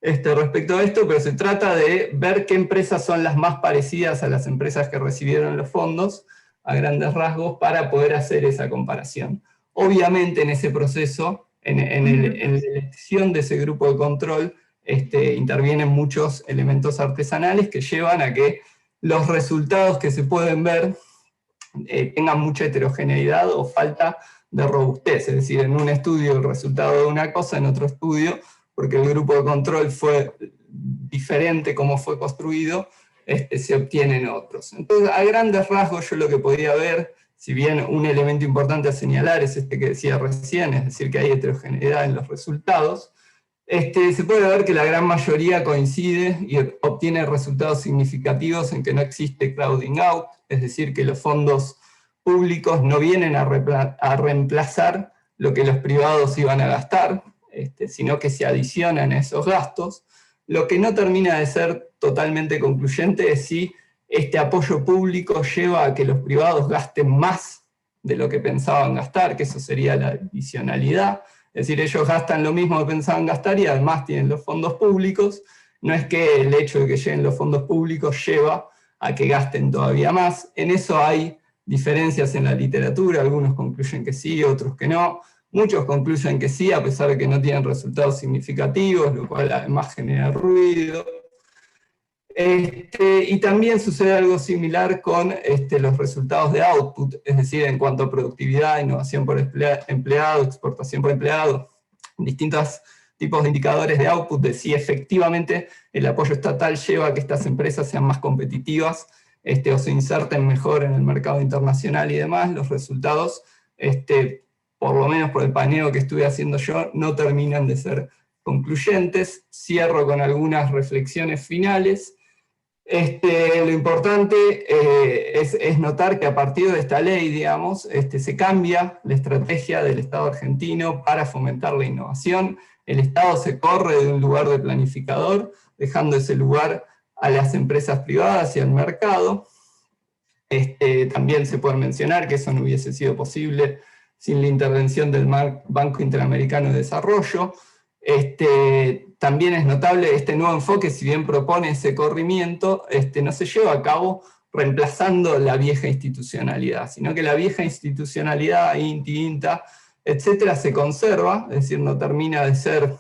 respecto a esto, pero se trata de ver qué empresas son las más parecidas a las empresas que recibieron los fondos, a grandes rasgos, para poder hacer esa comparación. Obviamente en ese proceso, en la elección de ese grupo de control, intervienen muchos elementos artesanales que llevan a que los resultados que se pueden ver tengan mucha heterogeneidad o falta de robustez. Es decir, en un estudio el resultado de una cosa, en otro estudio, porque el grupo de control fue diferente como fue construido, se obtienen otros. Entonces, a grandes rasgos, yo lo que podría ver, si bien un elemento importante a señalar es que decía recién, es decir, que hay heterogeneidad en los resultados, se puede ver que la gran mayoría coincide y obtiene resultados significativos en que no existe crowding out, es decir, que los fondos públicos no vienen a reemplazar lo que los privados iban a gastar, sino que se adicionan a esos gastos. Lo que no termina de ser totalmente concluyente es si este apoyo público lleva a que los privados gasten más de lo que pensaban gastar, que eso sería la adicionalidad. Es decir, ellos gastan lo mismo que pensaban gastar y además tienen los fondos públicos. No es que el hecho de que lleguen los fondos públicos lleva a que gasten todavía más. En eso hay diferencias en la literatura, algunos concluyen que sí, otros que no. Muchos concluyen que sí, a pesar de que no tienen resultados significativos, lo cual además genera ruido. Y también sucede algo similar con los resultados de output, es decir, en cuanto a productividad, innovación por empleado, exportación por empleado, distintos tipos de indicadores de output, de si efectivamente el apoyo estatal lleva a que estas empresas sean más competitivas o se inserten mejor en el mercado internacional y demás. Los resultados por lo menos por el paneo que estuve haciendo yo, no terminan de ser concluyentes. Cierro con algunas reflexiones finales. Lo importante es notar que a partir de esta ley, digamos, se cambia la estrategia del Estado argentino para fomentar la innovación. El Estado se corre de un lugar de planificador, dejando ese lugar a las empresas privadas y al mercado. También se puede mencionar que eso no hubiese sido posible sin la intervención del Banco Interamericano de Desarrollo. También es notable este nuevo enfoque, si bien propone ese corrimiento, no se lleva a cabo reemplazando la vieja institucionalidad, sino que la vieja institucionalidad, INTI, INTA, etcétera, se conserva, es decir, no termina de ser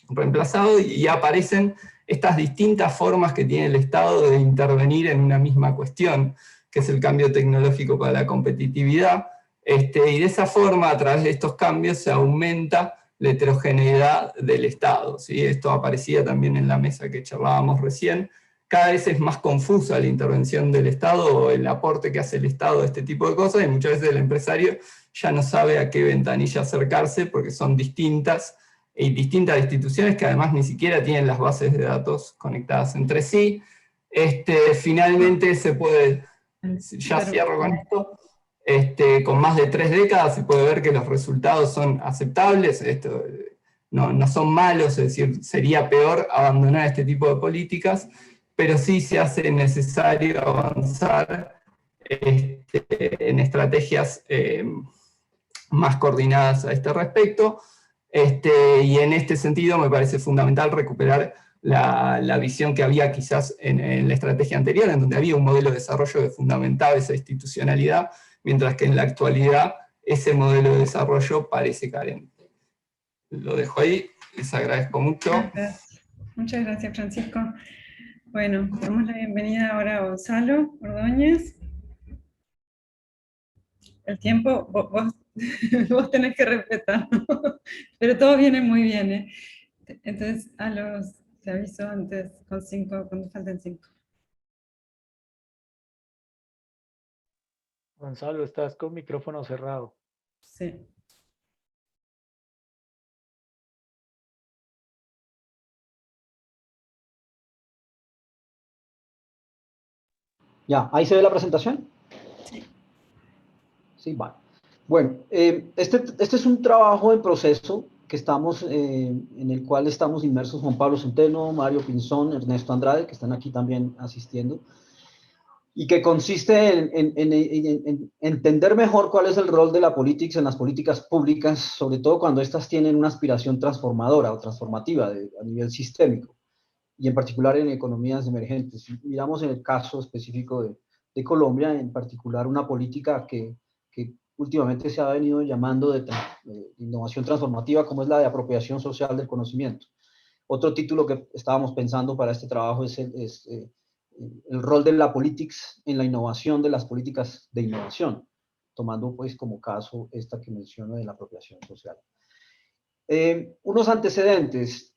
reemplazado, y aparecen estas distintas formas que tiene el Estado de intervenir en una misma cuestión, que es el cambio tecnológico para la competitividad, y de esa forma, a través de estos cambios, se aumenta la heterogeneidad del Estado, ¿sí? Esto aparecía también en la mesa que charlábamos recién. Cada vez es más confusa la intervención del Estado, o el aporte que hace el Estado a este tipo de cosas, y muchas veces el empresario ya no sabe a qué ventanilla acercarse, porque son distintas, y distintas instituciones que además ni siquiera tienen las bases de datos conectadas entre sí. Finalmente se puede, ya cierro con esto, con más de 3 décadas se puede ver que los resultados son aceptables, no son malos, es decir, sería peor abandonar este tipo de políticas, pero sí se hace necesario avanzar en estrategias más coordinadas a este respecto, y en este sentido me parece fundamental recuperar la visión que había quizás en la estrategia anterior, en donde había un modelo de desarrollo que fundamentaba esa institucionalidad, mientras que en la actualidad ese modelo de desarrollo parece carente. Lo dejo ahí, les agradezco mucho. Gracias. Muchas gracias, Francisco. Bueno, damos la bienvenida ahora a Gonzalo Ordóñez. El tiempo, vos tenés que respetar, pero todo viene muy bien, ¿eh? Entonces, te aviso antes, con 5, cuando falten 5. Gonzalo, estás con micrófono cerrado. Sí. Ya, ¿ahí se ve la presentación? Sí. Sí, vale. Bueno, este es un trabajo en proceso que estamos, en el cual estamos inmersos Juan Pablo Centeno, Mario Pinzón, Ernesto Andrade, que están aquí también asistiendo, y que consiste en entender mejor cuál es el rol de la política en las políticas públicas, sobre todo cuando éstas tienen una aspiración transformadora o transformativa a nivel sistémico, y en particular en economías emergentes. Miramos en el caso específico de Colombia, en particular una política que últimamente se ha venido llamando de innovación transformativa, como es la de apropiación social del conocimiento. Otro título que estábamos pensando para este trabajo es el rol de la politics en la innovación de las políticas de innovación, tomando pues como caso esta que menciono de la apropiación social. Unos antecedentes.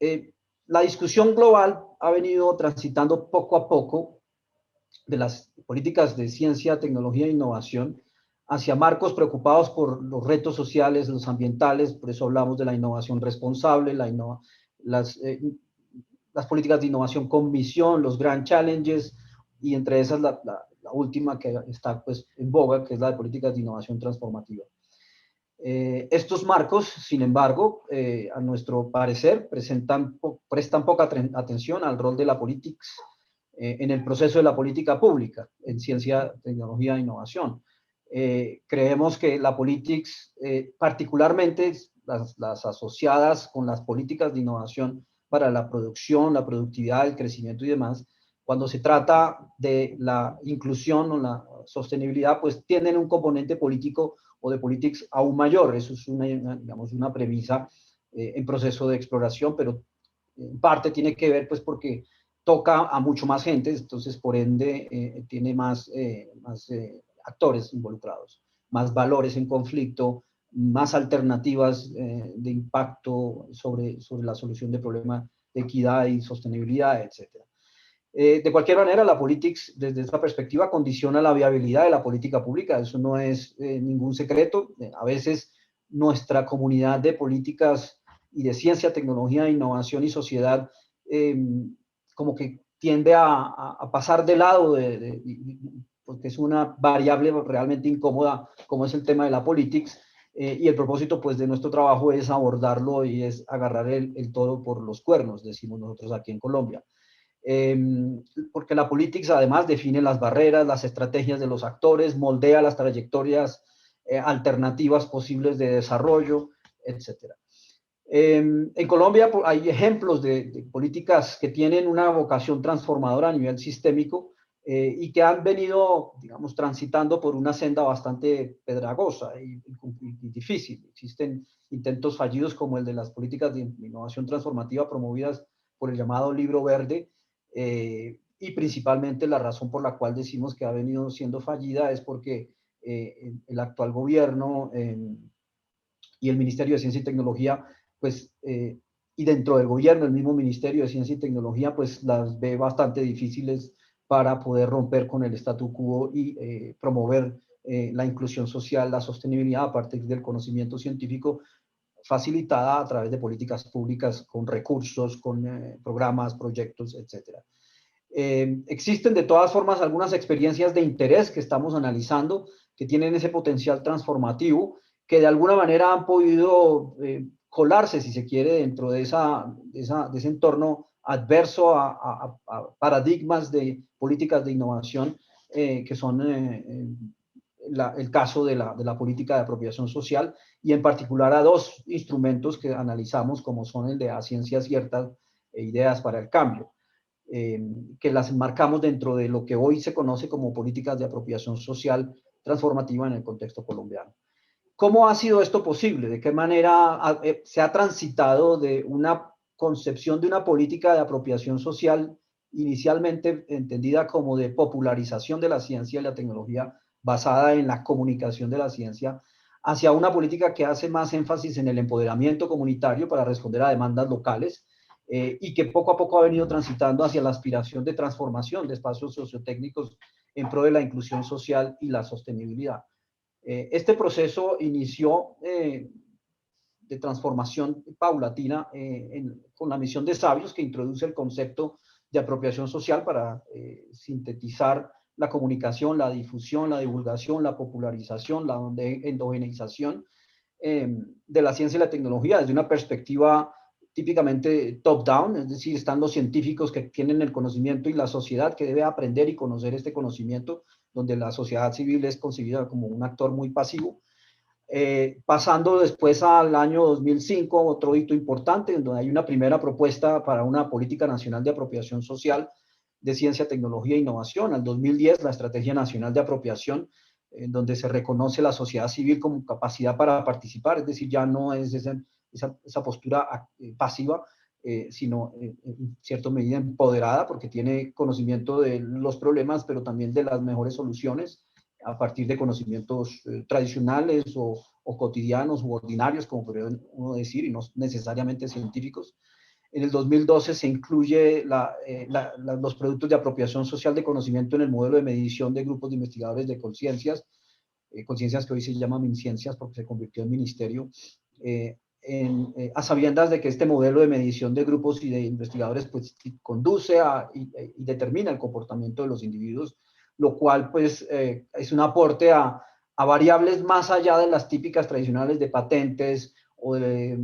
La discusión global ha venido transitando poco a poco de las políticas de ciencia, tecnología e innovación hacia marcos preocupados por los retos sociales, los ambientales, por eso hablamos de la innovación responsable, las políticas de innovación con misión, los grand challenges, y entre esas la última que está pues en boga, que es la de políticas de innovación transformativa. Estos marcos, sin embargo, a nuestro parecer, prestan poca atención al rol de la politics en el proceso de la política pública, en ciencia, tecnología e innovación. Creemos que la politics, particularmente las asociadas con las políticas de innovación para la producción, la productividad, el crecimiento y demás, cuando se trata de la inclusión o la sostenibilidad, pues tienen un componente político o de politics aún mayor. Eso es digamos, una premisa en proceso de exploración, pero en parte tiene que ver pues porque toca a mucho más gente, entonces por ende tiene más actores involucrados, más valores en conflicto, más alternativas de impacto sobre la solución de problemas de equidad y sostenibilidad, etc. De cualquier manera, la politics, desde esta perspectiva, condiciona la viabilidad de la política pública. Eso no es ningún secreto. A veces nuestra comunidad de políticas y de ciencia, tecnología, innovación y sociedad como que tiende a pasar de lado, porque es una variable realmente incómoda, como es el tema de la politics, y el propósito pues de nuestro trabajo es abordarlo y es agarrar el toro por los cuernos, decimos nosotros aquí en Colombia. Porque la politics además define las barreras, las estrategias de los actores, moldea las trayectorias alternativas posibles de desarrollo, etc. En Colombia hay ejemplos de políticas que tienen una vocación transformadora a nivel sistémico y que han venido, digamos, transitando por una senda bastante pedregosa y difícil. Existen intentos fallidos como el de las políticas de innovación transformativa promovidas por el llamado Libro Verde, y principalmente la razón por la cual decimos que ha venido siendo fallida es porque el actual gobierno y el Ministerio de Ciencia y Tecnología, pues, y dentro del gobierno, el mismo Ministerio de Ciencia y Tecnología, pues las ve bastante difíciles para poder romper con el statu quo y promover la inclusión social, la sostenibilidad a partir del conocimiento científico, facilitada a través de políticas públicas con recursos, con programas, proyectos, etc. Existen de todas formas algunas experiencias de interés que estamos analizando que tienen ese potencial transformativo, que de alguna manera han podido colarse, si se quiere, dentro de ese entorno adverso a paradigmas de políticas de innovación, que son el caso de la política de apropiación social, y en particular a dos instrumentos que analizamos, como son el de A Ciencia Cierta e Ideas para el Cambio, que las enmarcamos dentro de lo que hoy se conoce como políticas de apropiación social transformativa en el contexto colombiano. ¿Cómo ha sido esto posible? ¿De qué manera se ha transitado de una concepción de una política de apropiación social inicialmente entendida como de popularización de la ciencia y la tecnología basada en la comunicación de la ciencia, hacia una política que hace más énfasis en el empoderamiento comunitario para responder a demandas locales, y que poco a poco ha venido transitando hacia la aspiración de transformación de espacios sociotécnicos en pro de la inclusión social y la sostenibilidad? Este proceso inició de transformación paulatina con la misión de Sabios, que introduce el concepto de apropiación social para sintetizar la comunicación, la difusión, la divulgación, la popularización, la endogeneización de la ciencia y la tecnología desde una perspectiva típicamente top-down, es decir, están los científicos que tienen el conocimiento y la sociedad que debe aprender y conocer este conocimiento, donde la sociedad civil es concebida como un actor muy pasivo. Pasando después al año 2005, otro hito importante, en donde hay una primera propuesta para una política nacional de apropiación social de ciencia, tecnología e innovación. Al 2010, la Estrategia Nacional de Apropiación, en donde se reconoce la sociedad civil como capacidad para participar, es decir, ya no es esa postura pasiva, sino en cierta medida empoderada, porque tiene conocimiento de los problemas, pero también de las mejores soluciones a partir de conocimientos tradicionales o cotidianos u ordinarios, como podría uno decir, y no necesariamente científicos. En el 2012 se incluye los productos de apropiación social de conocimiento en el modelo de medición de grupos de investigadores de conciencias, conciencias que hoy se llama MinCiencias porque se convirtió en ministerio, a sabiendas de que este modelo de medición de grupos y de investigadores pues conduce y determina el comportamiento de los individuos, lo cual pues es un aporte a variables más allá de las típicas tradicionales de patentes o de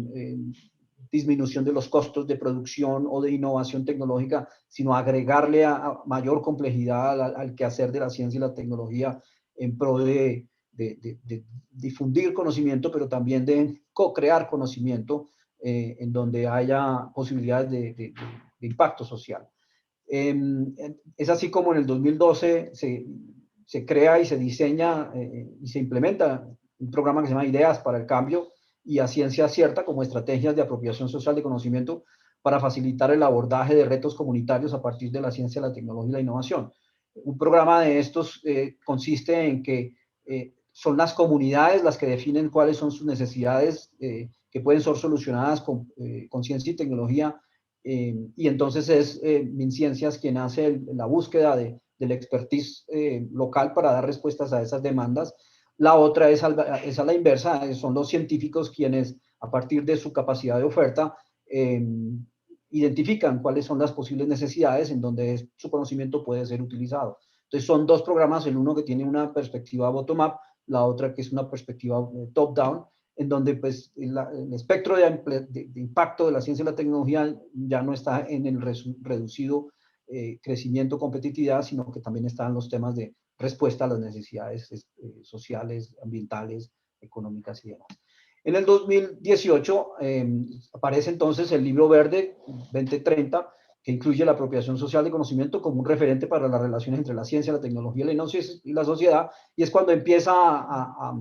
disminución de los costos de producción o de innovación tecnológica, sino agregarle a mayor complejidad al quehacer de la ciencia y la tecnología en pro de difundir conocimiento, pero también de co-crear conocimiento en donde haya posibilidades de impacto social. Es así como en el 2012 se crea y se diseña y se implementa un programa que se llama Ideas para el Cambio y A Ciencia Cierta como estrategias de apropiación social de conocimiento para facilitar el abordaje de retos comunitarios a partir de la ciencia, la tecnología y la innovación. Un programa de estos consiste en que son las comunidades las que definen cuáles son sus necesidades que pueden ser solucionadas con ciencia y tecnología, y entonces es MinCiencias quien hace la búsqueda del expertise local para dar respuestas a esas demandas, La otra es a la inversa, son los científicos quienes, a partir de su capacidad de oferta, identifican cuáles son las posibles necesidades en donde su conocimiento puede ser utilizado. Entonces son dos programas, el uno que tiene una perspectiva bottom-up, la otra que es una perspectiva top-down, en donde pues, el espectro de impacto de la ciencia y la tecnología ya no está en el reducido crecimiento, competitividad, sino que también están los temas de respuesta a las necesidades sociales, ambientales, económicas y demás. En el 2018 aparece entonces el Libro Verde 2030, que incluye la apropiación social de conocimiento como un referente para las relaciones entre la ciencia, la tecnología y la sociedad, y es cuando empieza a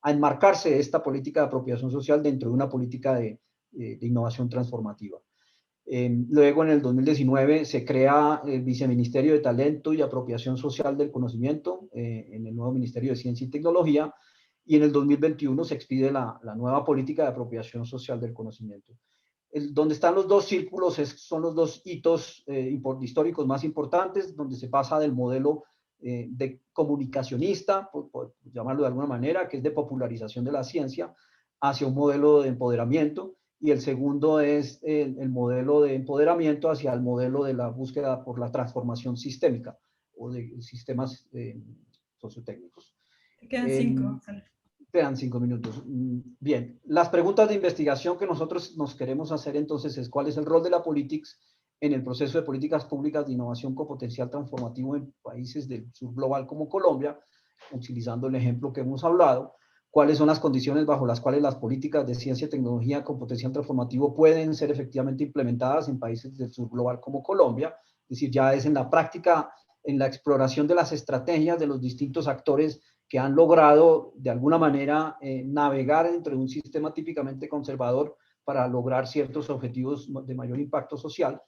enmarcarse esta política de apropiación social dentro de una política de innovación transformativa. Luego, en el 2019, se crea el Viceministerio de Talento y Apropiación Social del Conocimiento en el nuevo Ministerio de Ciencia y Tecnología, y en el 2021 se expide la nueva política de apropiación social del conocimiento. Donde están los dos círculos son los dos hitos históricos más importantes, donde se pasa del modelo de comunicacionista, por llamarlo de alguna manera, que es de popularización de la ciencia, hacia un modelo de empoderamiento, y el segundo es el modelo de empoderamiento hacia el modelo de la búsqueda por la transformación sistémica o de sistemas sociotécnicos. Te quedan 5. Quedan 5 minutos. Bien, las preguntas de investigación que nosotros nos queremos hacer entonces es cuál es el rol de la Politics en el proceso de políticas públicas de innovación con potencial transformativo en países del sur global como Colombia, utilizando el ejemplo que hemos hablado. Cuáles son las condiciones bajo las cuales las políticas de ciencia y tecnología con potencial transformativo pueden ser efectivamente implementadas en países del sur global como Colombia, es decir, ya es en la práctica, en la exploración de las estrategias de los distintos actores que han logrado de alguna manera navegar dentro de un sistema típicamente conservador para lograr ciertos objetivos de mayor impacto social,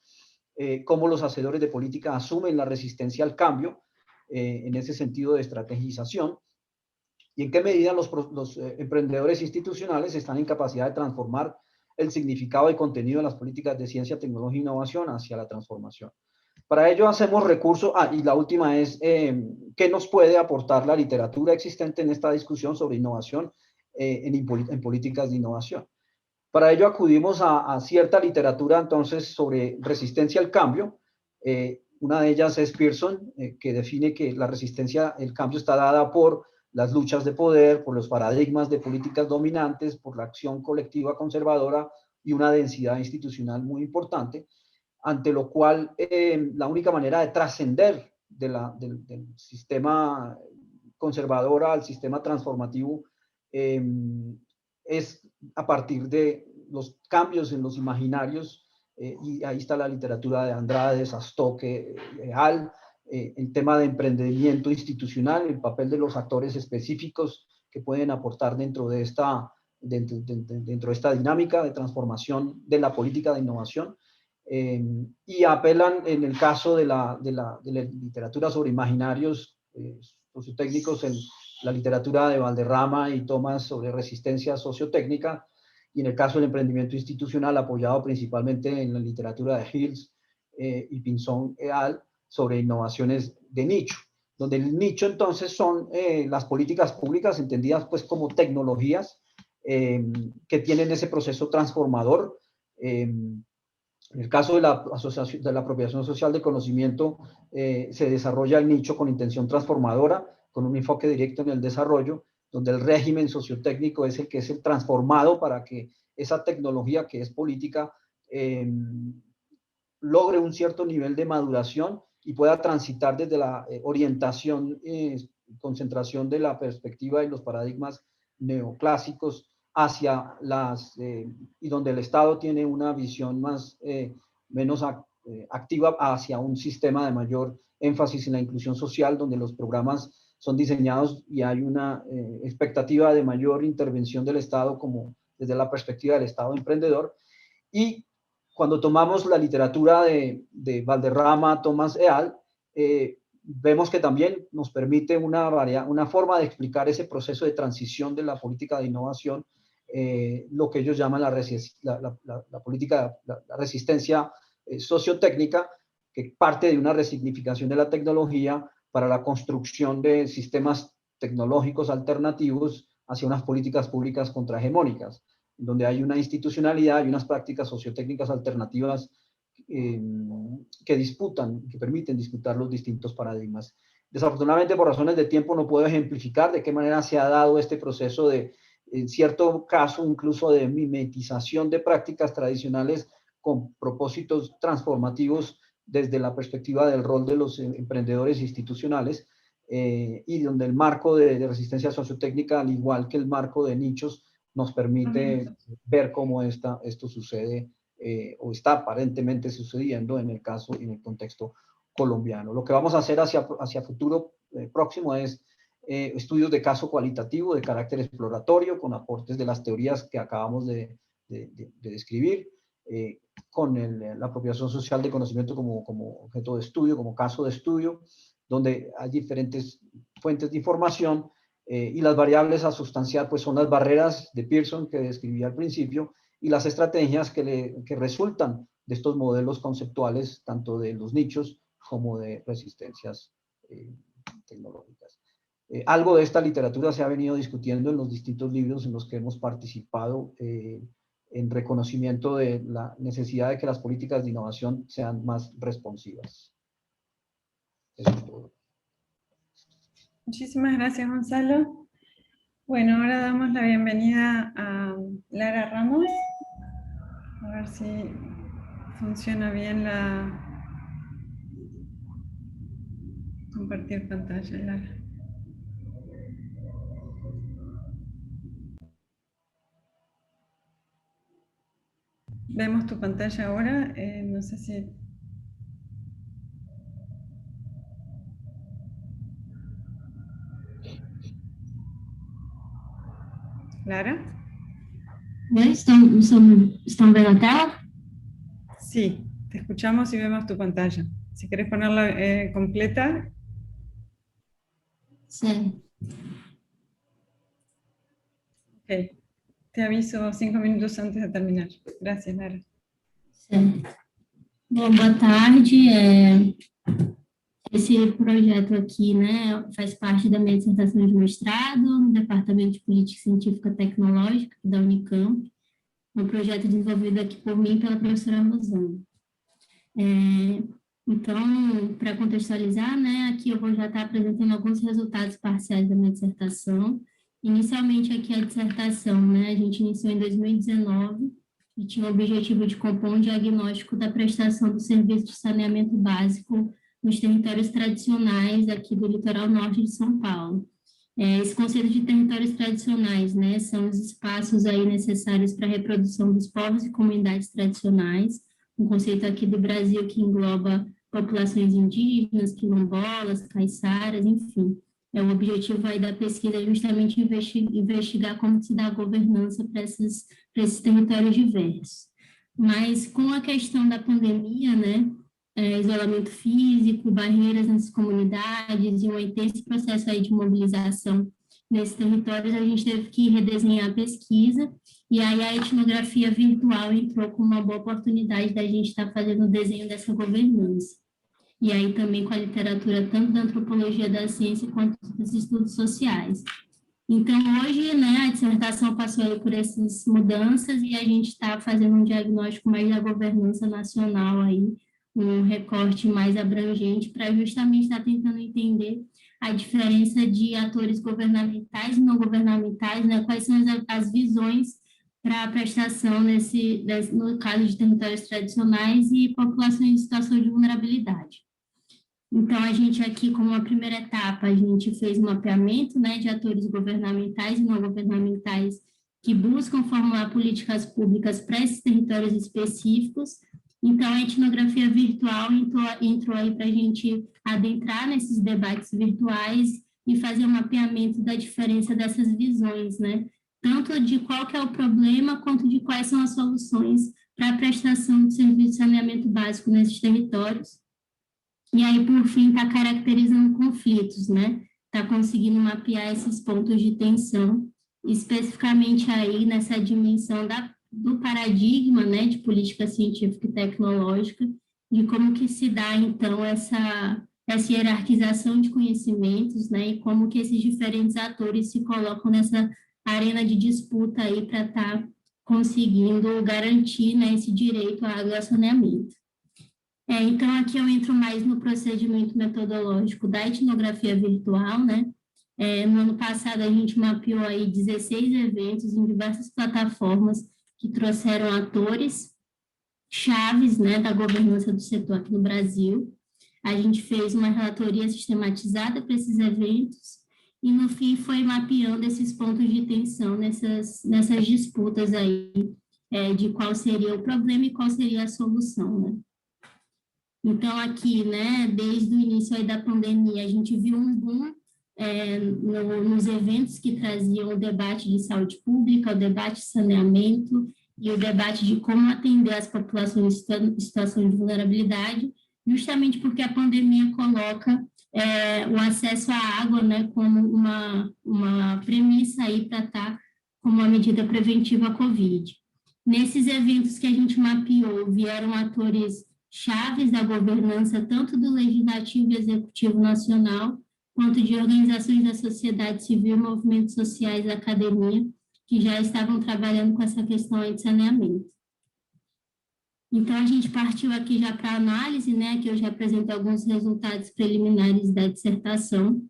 cómo los hacedores de política asumen la resistencia al cambio en ese sentido de estrategización, y en qué medida los emprendedores institucionales están en capacidad de transformar el significado y contenido de las políticas de ciencia, tecnología e innovación hacia la transformación. Para ello hacemos recurso, y la última es, ¿qué nos puede aportar la literatura existente en esta discusión sobre innovación en políticas de innovación? Para ello acudimos a cierta literatura entonces sobre resistencia al cambio. Una de ellas es Pearson, que define que la resistencia al cambio está dada por las luchas de poder, por los paradigmas de políticas dominantes, por la acción colectiva conservadora y una densidad institucional muy importante, ante lo cual la única manera de trascender del sistema conservador al sistema transformativo es a partir de los cambios en los imaginarios, y ahí está la literatura de Andrade, Sastoque, al el tema de emprendimiento institucional, el papel de los actores específicos que pueden aportar dentro de esta dinámica de transformación de la política de innovación, y apelan en el caso de la literatura sobre imaginarios sociotécnicos, en la literatura de Valderrama y Tomás sobre resistencia sociotécnica, y en el caso del emprendimiento institucional apoyado principalmente en la literatura de Hills y Pinzón et al. Sobre innovaciones de nicho, donde el nicho entonces son las políticas públicas entendidas pues como tecnologías que tienen ese proceso transformador. En el caso de la apropiación social del conocimiento, se desarrolla el nicho con intención transformadora, con un enfoque directo en el desarrollo, donde el régimen sociotécnico es el que es el transformado para que esa tecnología que es política logre un cierto nivel de maduración y pueda transitar desde la orientación y concentración de la perspectiva y los paradigmas neoclásicos hacia y donde el Estado tiene una visión menos activa hacia un sistema de mayor énfasis en la inclusión social, donde los programas son diseñados y hay una expectativa de mayor intervención del Estado como desde la perspectiva del Estado emprendedor. Y cuando tomamos la literatura de Valderrama, Tomás et al., vemos que también nos permite una forma de explicar ese proceso de transición de la política de innovación, lo que ellos llaman la política, la resistencia sociotécnica, que parte de una resignificación de la tecnología para la construcción de sistemas tecnológicos alternativos hacia unas políticas públicas contrahegemónicas, donde hay una institucionalidad y unas prácticas sociotécnicas alternativas que disputan, que permiten disputar los distintos paradigmas. Desafortunadamente, por razones de tiempo, no puedo ejemplificar de qué manera se ha dado este proceso de, en cierto caso, incluso de mimetización de prácticas tradicionales con propósitos transformativos desde la perspectiva del rol de los emprendedores institucionales, y donde el marco de resistencia sociotécnica, al igual que el marco de nichos, nos permite ver cómo esto sucede o está aparentemente sucediendo en el caso y en el contexto colombiano. Lo que vamos a hacer hacia futuro próximo es estudios de caso cualitativo de carácter exploratorio con aportes de las teorías que acabamos de describir, con la apropiación social de conocimiento como objeto de estudio, como caso de estudio, donde hay diferentes fuentes de información, y las variables a sustanciar pues son las barreras de Pearson que describí al principio y las estrategias que resultan de estos modelos conceptuales, tanto de los nichos como de resistencias tecnológicas. Algo de esta literatura se ha venido discutiendo en los distintos libros en los que hemos participado, en reconocimiento de la necesidad de que las políticas de innovación sean más responsivas. Eso es todo. Muchísimas gracias, Gonzalo. Bueno, ahora damos la bienvenida a Lara Ramos. A ver si funciona bien la compartir pantalla, Lara. Vemos tu pantalla ahora, no sé si... Lara? ¿Están vendo a tela? Sí, te escuchamos y vemos tu pantalla. Si querés ponerla completa. Sim. Ok, te aviso 5 minutos antes de terminar. Gracias, Lara. Sim. Bom, boa tarde. Esse projeto aqui, né, faz parte da minha dissertação de mestrado no Departamento de Política Científica e Tecnológica da Unicamp, um projeto desenvolvido aqui por mim e pela professora Rosana. Então, para contextualizar, né, aqui eu vou já estar apresentando alguns resultados parciais da minha dissertação. Inicialmente aqui a dissertação, né, a gente iniciou em 2019 e tinha o objetivo de compor um diagnóstico da prestação do serviço de saneamento básico nos territórios tradicionais aqui do litoral norte de São Paulo. Esse conceito de territórios tradicionais, né, são os espaços aí necessários para a reprodução dos povos e comunidades tradicionais, um conceito aqui do Brasil que engloba populações indígenas, quilombolas, caiçaras, enfim. O objetivo aí da pesquisa é justamente investigar como se dá a governança para esses territórios diversos. Mas com a questão da pandemia, né, isolamento físico, barreiras nas comunidades e um intenso processo aí de mobilização nesses territórios, a gente teve que redesenhar a pesquisa, e aí a etnografia virtual entrou com uma boa oportunidade da gente estar fazendo o desenho dessa governança. E aí também com a literatura tanto da antropologia da ciência quanto dos estudos sociais. Então, hoje, né, a dissertação passou aí por essas mudanças e a gente está fazendo um diagnóstico mais da governança nacional aí, um recorte mais abrangente para justamente estar tentando entender a diferença de atores governamentais e não governamentais, né, quais são as visões para a prestação no caso de territórios tradicionais e populações em situação de vulnerabilidade. Então, a gente aqui, como uma primeira etapa, a gente fez um mapeamento, né, de atores governamentais e não governamentais que buscam formular políticas públicas para esses territórios específicos. Então, a etnografia virtual entrou aí para a gente adentrar nesses debates virtuais e fazer um mapeamento da diferença dessas visões, né? Tanto de qual que é o problema, quanto de quais são as soluções para a prestação de serviço de saneamento básico nesses territórios. E aí, por fim, está caracterizando conflitos, né? Está conseguindo mapear esses pontos de tensão, especificamente aí nessa dimensão do paradigma, né, de política científica e tecnológica, de como que se dá, então, essa essa hierarquização de conhecimentos, né, e como que esses diferentes atores se colocam nessa arena de disputa aí para estar conseguindo garantir, né, esse direito à água e ao saneamento. Então, aqui eu entro mais no procedimento metodológico da etnografia virtual, né? No ano passado, a gente mapeou aí 16 eventos em diversas plataformas que trouxeram atores chaves, né, da governança do setor aqui no Brasil. A gente fez uma relatoria sistematizada para esses eventos e, no fim, foi mapeando esses pontos de tensão nessas disputas aí, de qual seria o problema e qual seria a solução, né? Então, aqui, né, desde o início aí da pandemia, a gente viu um boom nos eventos que traziam o debate de saúde pública, o debate de saneamento e o debate de como atender as populações em situação de vulnerabilidade, justamente porque a pandemia coloca o acesso à água, né, como uma premissa aí para estar como uma medida preventiva à Covid. Nesses eventos que a gente mapeou, vieram atores chaves da governança, tanto do Legislativo e Executivo Nacional, quanto de organizações da sociedade civil, movimentos sociais da academia, que já estavam trabalhando com essa questão aí de saneamento. Então, a gente partiu aqui já para a análise, né, que eu já apresento alguns resultados preliminares da dissertação.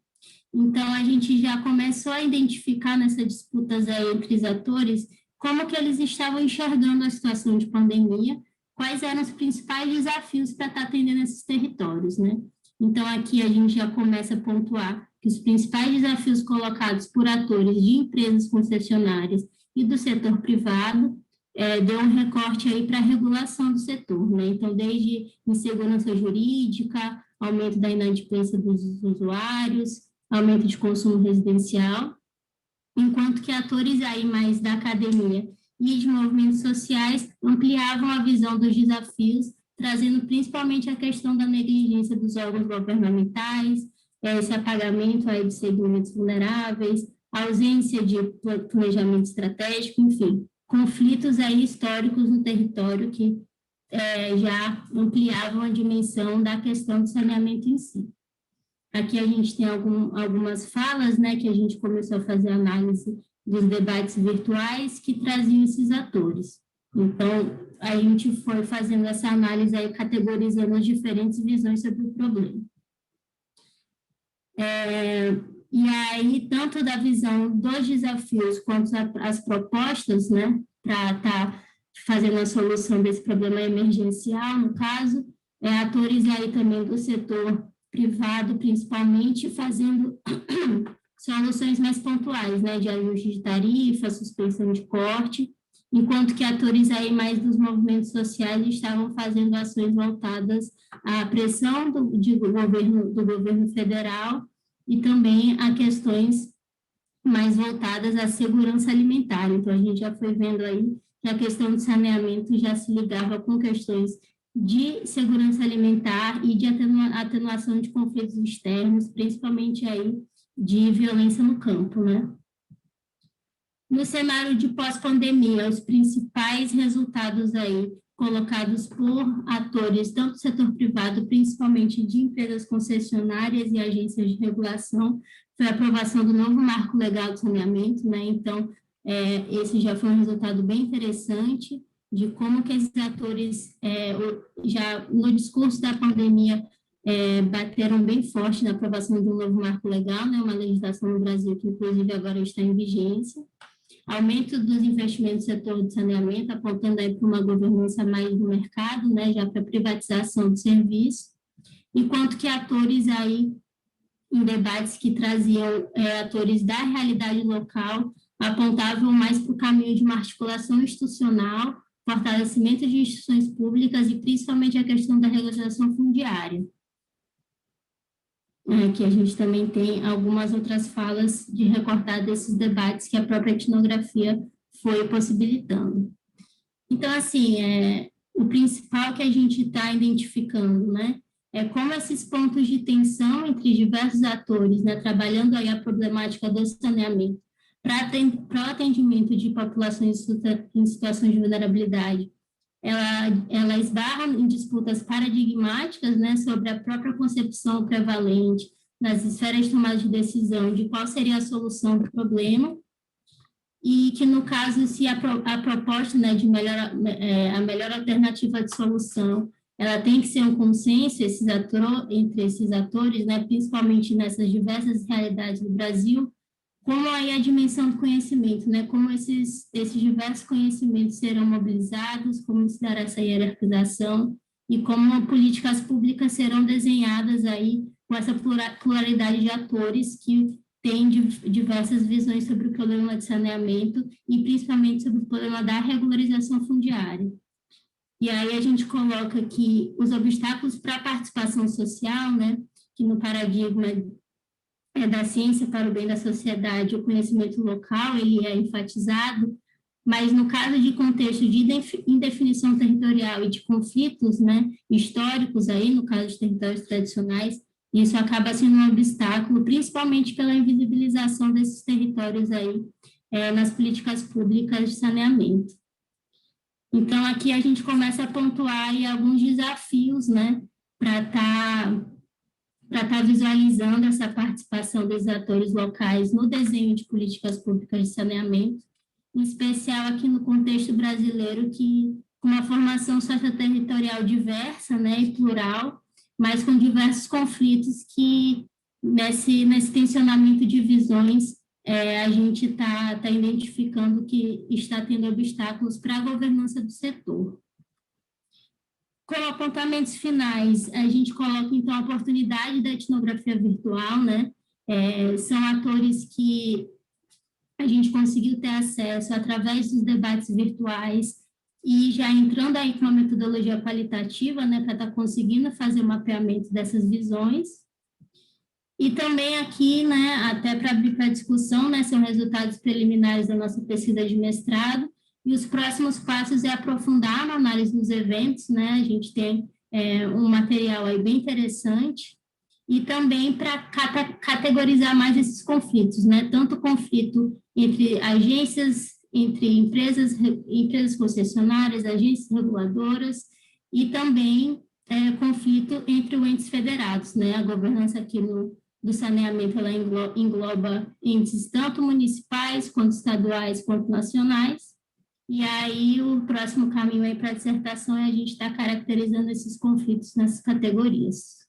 Então, a gente já começou a identificar nessas disputas aí entre os atores como que eles estavam enxergando a situação de pandemia, quais eram os principais desafios para estar atendendo esses territórios, né? Então, aqui a gente já começa a pontuar que os principais desafios colocados por atores de empresas concessionárias e do setor privado deu um recorte aí para a regulação do setor, né? Então, desde insegurança jurídica, aumento da inadimplência dos usuários, aumento de consumo residencial, enquanto que atores aí mais da academia e de movimentos sociais ampliavam a visão dos desafios, trazendo principalmente a questão da negligência dos órgãos governamentais, esse apagamento aí de segmentos vulneráveis, a ausência de planejamento estratégico, enfim, conflitos aí históricos no território que já ampliavam a dimensão da questão do saneamento em si. Aqui a gente tem algumas falas, né, que a gente começou a fazer análise dos debates virtuais que traziam esses atores. Então, a gente foi fazendo essa análise aí, categorizando as diferentes visões sobre o problema. E aí, tanto da visão dos desafios quanto as propostas, né, para estar fazendo a solução desse problema emergencial, no caso, atores aí também do setor privado, principalmente, fazendo soluções mais pontuais, né, de ajuste de tarifa, suspensão de corte, enquanto que atores aí mais dos movimentos sociais estavam fazendo ações voltadas à pressão do governo federal e também a questões mais voltadas à segurança alimentar. Então, a gente já foi vendo aí que a questão de saneamento já se ligava com questões de segurança alimentar e de atenuação de conflitos externos, principalmente aí de violência no campo, né? No cenário de pós-pandemia, os principais resultados aí colocados por atores, tanto do setor privado, principalmente de empresas concessionárias e agências de regulação, foi a aprovação do novo marco legal de saneamento, né? Então, esse já foi um resultado bem interessante de como que esses atores, já no discurso da pandemia, bateram bem forte na aprovação de um novo marco legal, né? Uma legislação no Brasil que, inclusive, agora está em vigência. Aumento dos investimentos no setor de saneamento, apontando aí para uma governança mais do mercado, né, já para privatização do serviço, enquanto que atores aí, em debates que traziam atores da realidade local, apontavam mais para o caminho de uma articulação institucional, fortalecimento de instituições públicas e principalmente a questão da regularização fundiária. Que a gente também tem algumas outras falas de recortar desses debates que a própria etnografia foi possibilitando. Então, assim, o principal que a gente está identificando, né, é como esses pontos de tensão entre diversos atores, né, trabalhando aí a problemática do saneamento para o atendimento de populações em situações de vulnerabilidade, ela esbarra em disputas paradigmáticas, né, sobre a própria concepção prevalente nas esferas de tomada de decisão de qual seria a solução do problema, e que, no caso, se a proposta, né, de a melhor alternativa de solução, ela tem que ser um consenso entre esses atores, né, principalmente nessas diversas realidades do Brasil, como aí a dimensão do conhecimento, né, como esses diversos conhecimentos serão mobilizados, como se dará essa hierarquização e como políticas públicas serão desenhadas aí com essa pluralidade de atores que têm diversas visões sobre o problema de saneamento e principalmente sobre o problema da regularização fundiária. E aí a gente coloca aqui os obstáculos para a participação social, né, que no paradigma da ciência para o bem da sociedade, o conhecimento local, ele é enfatizado, mas no caso de contexto de indefinição territorial e de conflitos, né, históricos aí, no caso de territórios tradicionais, isso acaba sendo um obstáculo, principalmente pela invisibilização desses territórios aí nas políticas públicas de saneamento. Então, aqui a gente começa a pontuar aí alguns desafios, né, para estar visualizando essa participação dos atores locais no desenho de políticas públicas de saneamento, em especial aqui no contexto brasileiro, que com uma formação socioterritorial diversa, né, e plural, mas com diversos conflitos que, nesse tensionamento de visões, a gente está identificando que está tendo obstáculos para a governança do setor. Como apontamentos finais, a gente coloca, então, a oportunidade da etnografia virtual, né? São atores que a gente conseguiu ter acesso através dos debates virtuais e já entrando aí com uma metodologia qualitativa, né, para estar conseguindo fazer o mapeamento dessas visões. E também aqui, né, até para abrir para discussão, né, são resultados preliminares da nossa pesquisa de mestrado, e os próximos passos é aprofundar na análise dos eventos, né, a gente tem um material aí bem interessante, e também para categorizar mais esses conflitos, né, tanto conflito entre agências, entre empresas concessionárias, agências reguladoras, e também conflito entre os entes federados, né, a governança aqui do saneamento, ela engloba entes tanto municipais, quanto estaduais, quanto nacionais, e aí o próximo caminho aí para a dissertação é a gente estar caracterizando esses conflitos nessas categorias.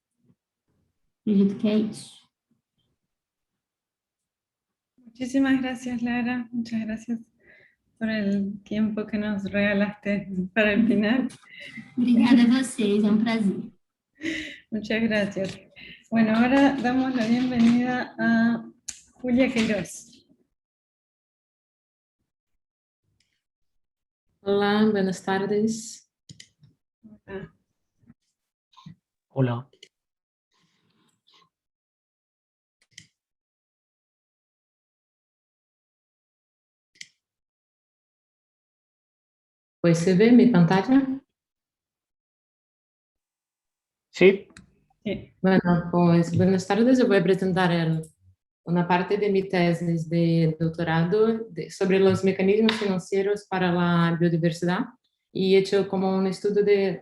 Acredito que é isso. Muchísimas gracias, Lara. Muchas gracias por el tiempo que nos regalaste para el final. Obrigada a vocês, é um prazer. Muchas gracias. Bueno, ahora damos la bienvenida a Julia Queiroz. Hola, buenas tardes. Hola. Pues se ve mi pantalla. Sí. Sí. Bueno, pues buenas tardes. Yo voy a presentar una parte de mi tesis de doctorado sobre los mecanismos financieros para la biodiversidad y hecho como un estudio de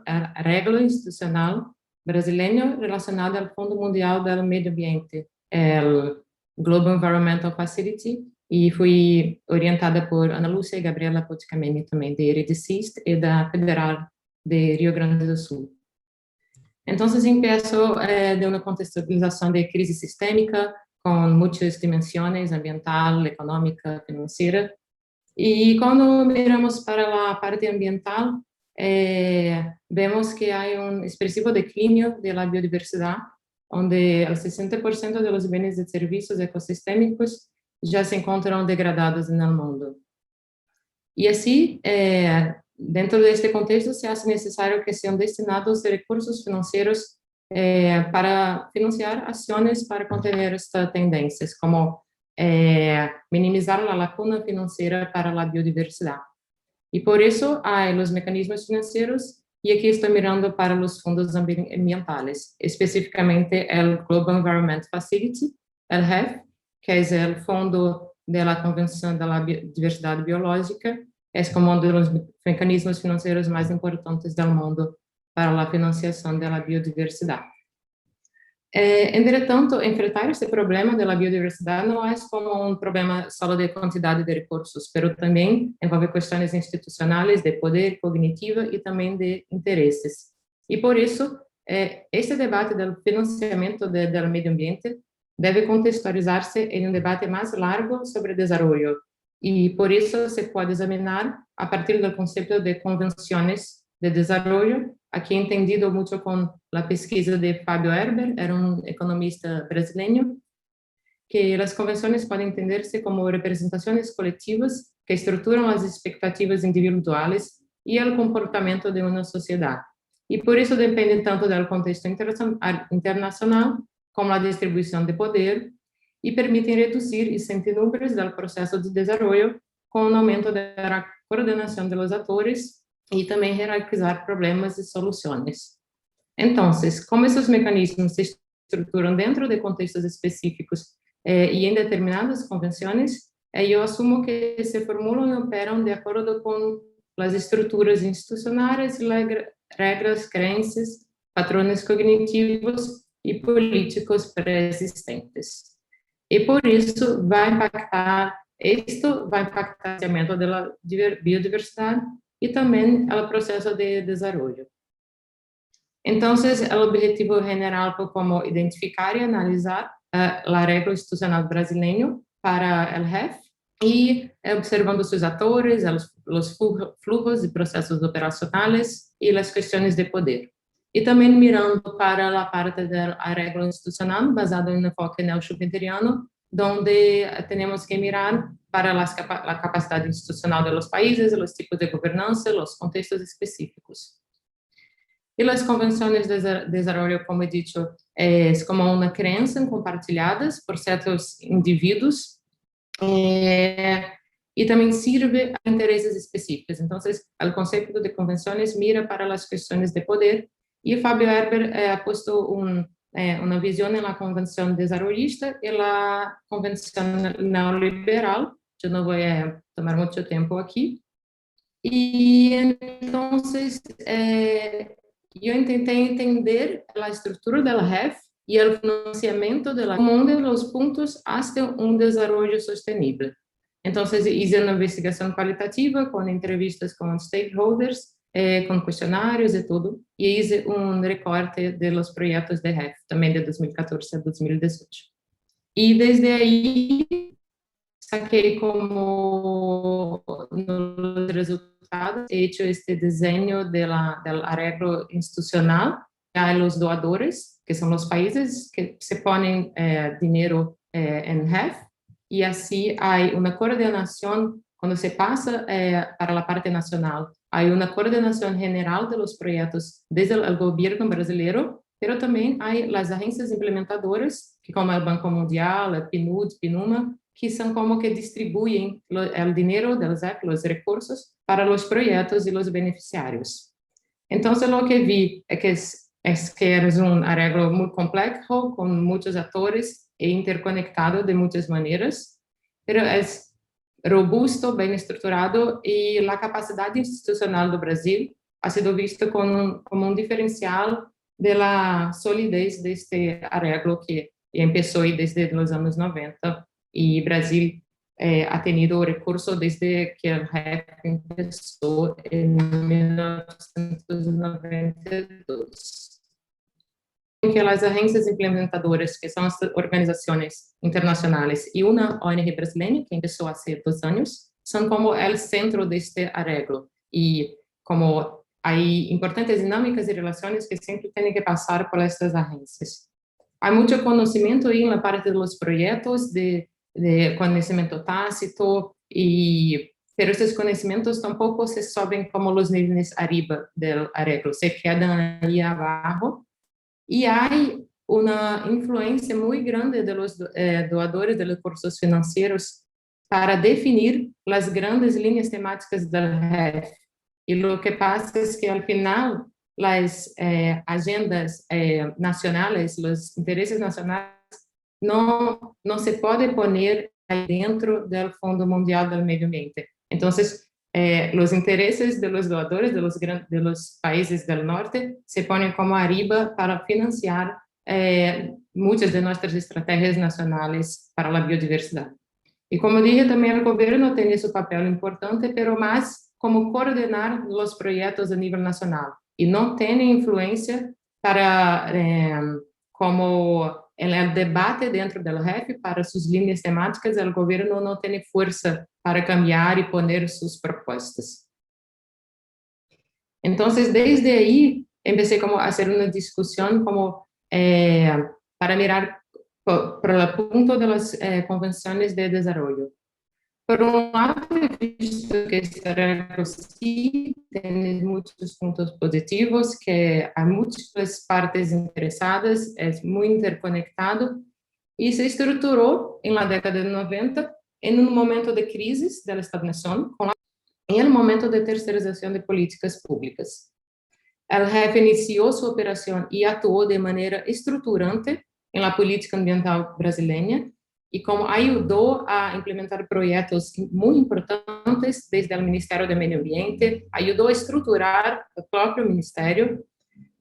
arreglo institucional brasileño relacionado al Fondo Mundial del Medio Ambiente, el Global Environmental Facility, y fui orientada por Ana Lúcia y Gabriela Poticameni también de Eredicist y de la Federal de Rio Grande do Sul. Entonces empiezo de una contextualización de crisis sistémica con muchas dimensiones, ambiental, económica, financiera. Y cuando miramos para la parte ambiental, vemos que hay un expresivo declinio de la biodiversidad, donde el 60% de los bienes y servicios ecosistémicos ya se encuentran degradados en el mundo. Y así, dentro de este contexto, se hace necesario que sean destinados recursos financieros para financiar acciones para contener estas tendencias, como minimizar la lacuna financiera para la biodiversidad. Y por eso hay los mecanismos financieros, y aquí estoy mirando para los fondos ambientales, específicamente el Global Environment Facility, el GEF, que es el Fondo de la Convención de la Diversidad Biológica, es como uno de los mecanismos financieros más importantes del mundo para la financiación de la biodiversidad. Entretanto, enfrentar este problema de la biodiversidad no es como un problema solo de cantidad de recursos, pero también envolve cuestiones institucionales, de poder cognitivo y también de intereses. Y por eso, este debate del financiamiento del medio ambiente debe contextualizarse en un debate más largo sobre desarrollo. Y por eso se puede examinar a partir del concepto de convenciones de desarrollo, aquí entendido mucho con la pesquisa de Fábio Herber, era un economista brasileño, que las convenciones pueden entenderse como representaciones colectivas que estructuran las expectativas individuales y el comportamiento de una sociedad. Y por eso dependen tanto del contexto internacional como la distribución de poder y permiten reducir incertidumbres del proceso de desarrollo con un aumento de la coordinación de los actores y también jerarquizar problemas y soluciones. Entonces, como esos mecanismos se estructuran dentro de contextos específicos y en determinadas convenciones, yo asumo que se formulan y operan de acuerdo con las estructuras institucionales, reglas, creencias, patrones cognitivos y políticos preexistentes. Y por eso esto va a impactar el aumento de la biodiversidad y también el proceso de desarrollo. Entonces, el objetivo general fue como identificar y analizar la regla institucional brasileña para el GEF y observando sus actores, los flujos y procesos operacionales y las cuestiones de poder. Y también mirando para la parte de la regla institucional basada en un enfoque neo-schumpeteriano, donde tenemos que mirar para la capacidad institucional de los países, los tipos de gobernanza, los contextos específicos. Y las convenciones de desarrollo, como he dicho, es como una creencia compartilladas por ciertos individuos y también sirve a intereses específicos. Entonces, el concepto de convenciones mira para las cuestiones de poder y Fábio Herber ha puesto una visión en la convención desarrollista y la convención neoliberal. Yo no voy a tomar mucho tiempo aquí. Y entonces, yo intenté entender la estructura de la GEF y el financiamiento de la como uno de los puntos hasta un desarrollo sostenible. Entonces, hice una investigación cualitativa con entrevistas con stakeholders, con cuestionarios y todo, y hice un recorte de los proyectos de GEF, también de 2014 a 2018. Y desde ahí saqué como los resultados, he hecho este diseño del arreglo institucional. Hay los doadores, que son los países que se ponen dinero en GEF, y así hay una coordinación, cuando se pasa para la parte nacional, hay una coordinación general de los proyectos desde el gobierno brasileño, pero también hay las agencias implementadoras, que como el Banco Mundial, el PNUD, PNUMA, que son como que distribuyen el dinero del ZEP, los recursos, para los proyectos y los beneficiarios. Entonces, lo que vi es que es un arreglo muy complejo, con muchos actores e interconectado de muchas maneras, pero es robusto, bien estructurado, y la capacidad institucional do Brasil ha sido visto como un diferencial de la solidez de este arreglo que empezó desde los años 90, y Brasil ha tenido recursos desde que el GEF empezó en 1992. Que las agencias implementadoras, que son las organizaciones internacionales, y una ONG brasileña que empezó hace 2 años, son como el centro de este arreglo. Y como hay importantes dinámicas y relaciones que siempre tienen que pasar por estas agencias. Hay mucho conocimiento ahí en la parte de los proyectos de conocimiento tácito, pero estos conocimientos tampoco se suben como los niveles arriba del arreglo, se quedan ahí abajo. Y hay una influencia muy grande de los doadores de recursos financieros para definir las grandes líneas temáticas del GEF. Y lo que pasa es que al final las agendas nacionales, los intereses nacionales, no se puede poner ahí dentro del Fondo Mundial del Medio Ambiente. Entonces, los intereses de los doadores de los países del norte se ponen como arriba para financiar muchas de nuestras estrategias nacionales para la biodiversidad. Y como dije, también el gobierno tiene su papel importante, pero más como coordinar los proyectos a nivel nacional y no tiene influencia para como en el debate dentro del jefe para sus líneas temáticas, el gobierno no tiene fuerza para cambiar y poner sus propuestas. Entonces, desde ahí, empecé como a hacer una discusión como para mirar por el punto de las convenciones de desarrollo. Por un lado, he visto que este arreglo sí tiene muchos puntos positivos, que hay múltiples partes interesadas, es muy interconectado y se estructuró en la década de 90 en un momento de crisis de la estagnación y en el momento de tercerización de políticas públicas. El jefe inició su operación y actuó de manera estructurante en la política ambiental brasileña y como ayudó a implementar proyectos muy importantes desde el Ministerio de Medio Ambiente, ayudó a estructurar el propio ministerio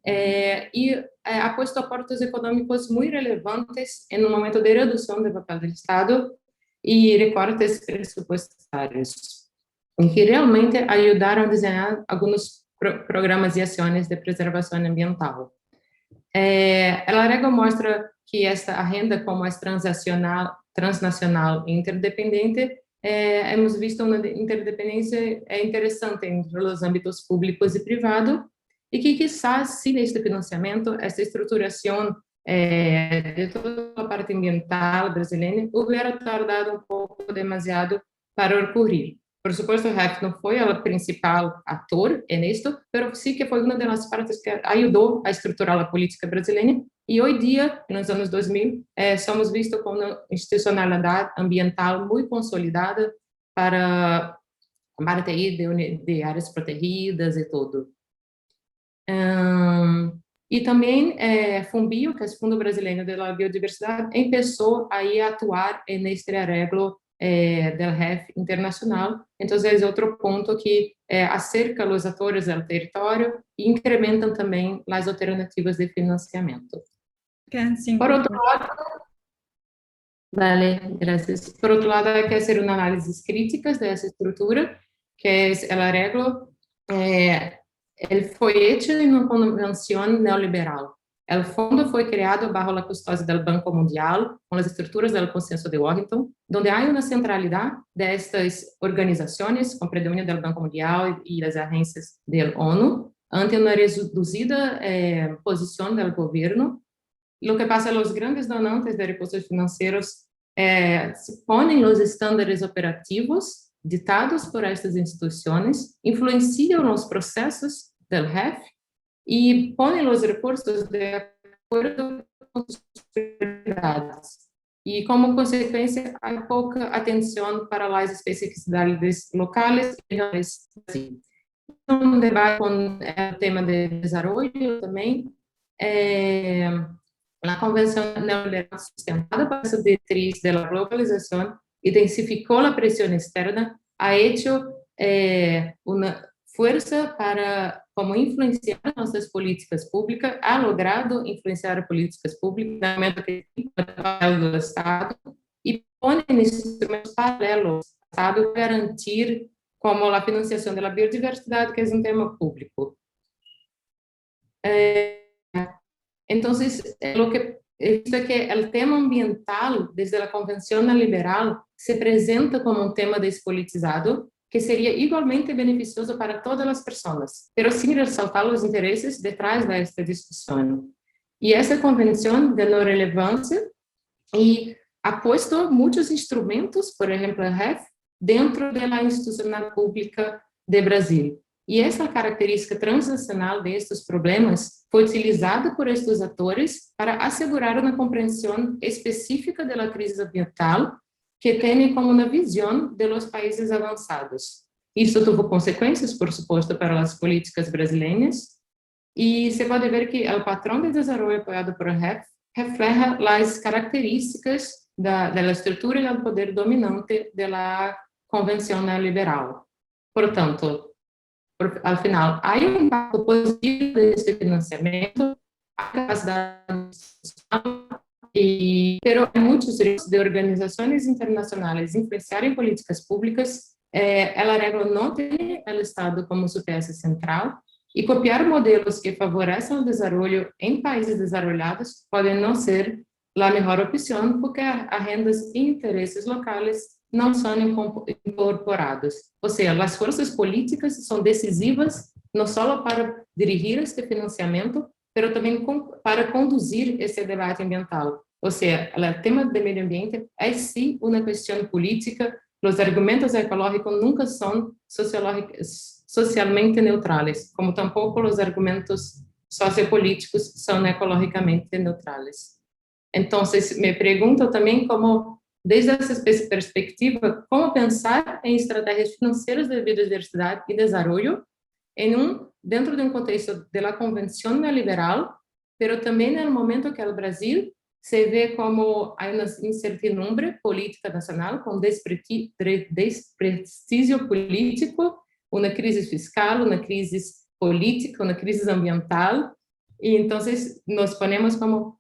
y ha puesto aportes económicos muy relevantes en un momento de reducción del papel del Estado y recortes presupuestarios, que realmente ayudaron a diseñar algunos programas y acciones de preservación ambiental. El arreglo muestra que esta agenda, como es transnacional e interdependiente, hemos visto una interdependencia interesante entre los ámbitos públicos y privados, y que quizás sin este financiamiento, esta estructuración de toda la parte ambiental brasileña hubiera tardado un poco demasiado para ocurrir. Por supuesto, el REF no fue el principal actor en esto, pero sí que fue una de las partes que ayudó a estructurar la política brasileña. Y hoy día, en los años 2000, somos vistos como una institucionalidad ambiental muy consolidada para parte aí de áreas protegidas e todo. E também Fumbio, que é o Fundo Brasileiro de la Biodiversidade, começou a atuar neste arreglo del REF internacional. Entonces es otro punto que acerca los actores del territorio e incrementan también las alternativas de financiamiento. Por otro lado, vale, gracias. Por otro lado, hay que hacer un análisis críticas de esa estructura, que es el arreglo. Él fue hecho en una convención neoliberal. El fondo fue creado bajo la custodia del Banco Mundial, con las estructuras del Consenso de Washington, donde hay una centralidad de estas organizaciones, con predominio del Banco Mundial y las agencias del ONU, ante una reducida posición del gobierno. Lo que pasa, los grandes donantes de recursos financieros ponen los estándares operativos dictados por estas instituciones, influencian los procesos del REF, y ponen los recursos de acuerdo con sus prioridades. Y como consecuencia, hay poca atención para las especificidades locales y regionales. Un debate con el tema de desarrollo también. La Convención Neoliberal sustentada por esa directriz de la globalización intensificó la presión externa, ha hecho una fuerza para como influenciar nuestras políticas públicas, ha logrado influenciar políticas públicas del Estado y pone instrumentos paralelos al Estado para garantir como la financiación de la biodiversidad, que es un tema público. Entonces, lo que he visto es que el tema ambiental, desde la Convención Neoliberal, se presenta como un tema despolitizado, que sería igualmente beneficioso para todas las personas, pero sin resaltar los intereses detrás de esta discusión. Y esa convención de no relevancia y ha puesto muchos instrumentos, por ejemplo, el REF, dentro de la institucional pública de Brasil. Y esa característica transnacional de estos problemas fue utilizada por estos actores para asegurar una comprensión específica de la crisis ambiental que tiene como una visión de los países avanzados. Isso tuvo consecuencias, por supuesto, para las políticas brasileñas, y se puede ver que el patrón de desarrollo apoyado por el REF refleja las características de la estructura y el poder dominante de la Convención Neoliberal. Portanto, al final, há um impacto positivo desse financiamento, a capacidade pero há muitos riscos de organizações internacionais influenciarem políticas públicas. Ela regra não tem o Estado como su peça central, e copiar modelos que favorecem o desenvolvimento em países desenvolvidos pode não ser a melhor opção, porque agendas e interesses locais não são incorporados. Ou seja, as forças políticas são decisivas não só para dirigir este financiamento, mas também para conduzir esse debate ambiental. Ou seja, o tema do meio ambiente é sim uma questão política. Os argumentos ecológicos nunca são socialmente neutrales, como tampouco os argumentos sociopolíticos são ecologicamente neutrales. Então, me pergunto também como, desde essa perspectiva, como pensar em estratégias financeiras de biodiversidade e desenvolvimento dentro de um contexto da Convenção Neoliberal, mas também no momento que o Brasil se vê como há uma incertidumbre política nacional, com desprestígio político, uma crise fiscal, uma crise política, uma crise ambiental, e então nos ponemos como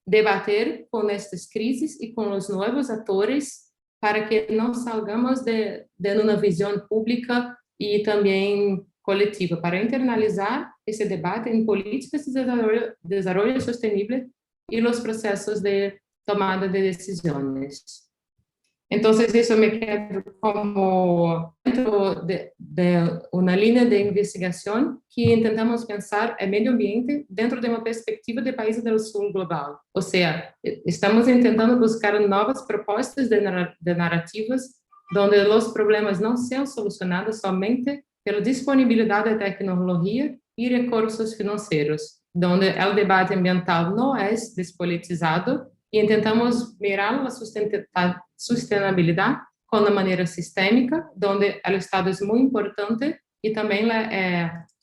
debater com estas crises e com os novos atores para que não salgamos de uma visão pública e também coletiva, para internalizar esse debate em políticas de desenvolvimento sustentável e os processos de tomada de decisões. Então, isso me queda como dentro de uma linha de investigação que tentamos pensar o meio ambiente dentro de uma perspectiva de países do sul global. Ou seja, estamos tentando buscar novas propostas de narrativas onde os problemas não sejam solucionados somente pela disponibilidade de tecnologia e recursos financeiros, onde o debate ambiental não é despolitizado e tentamos mirar a sustentabilidade com uma maneira sistêmica, onde o Estado é muito importante e também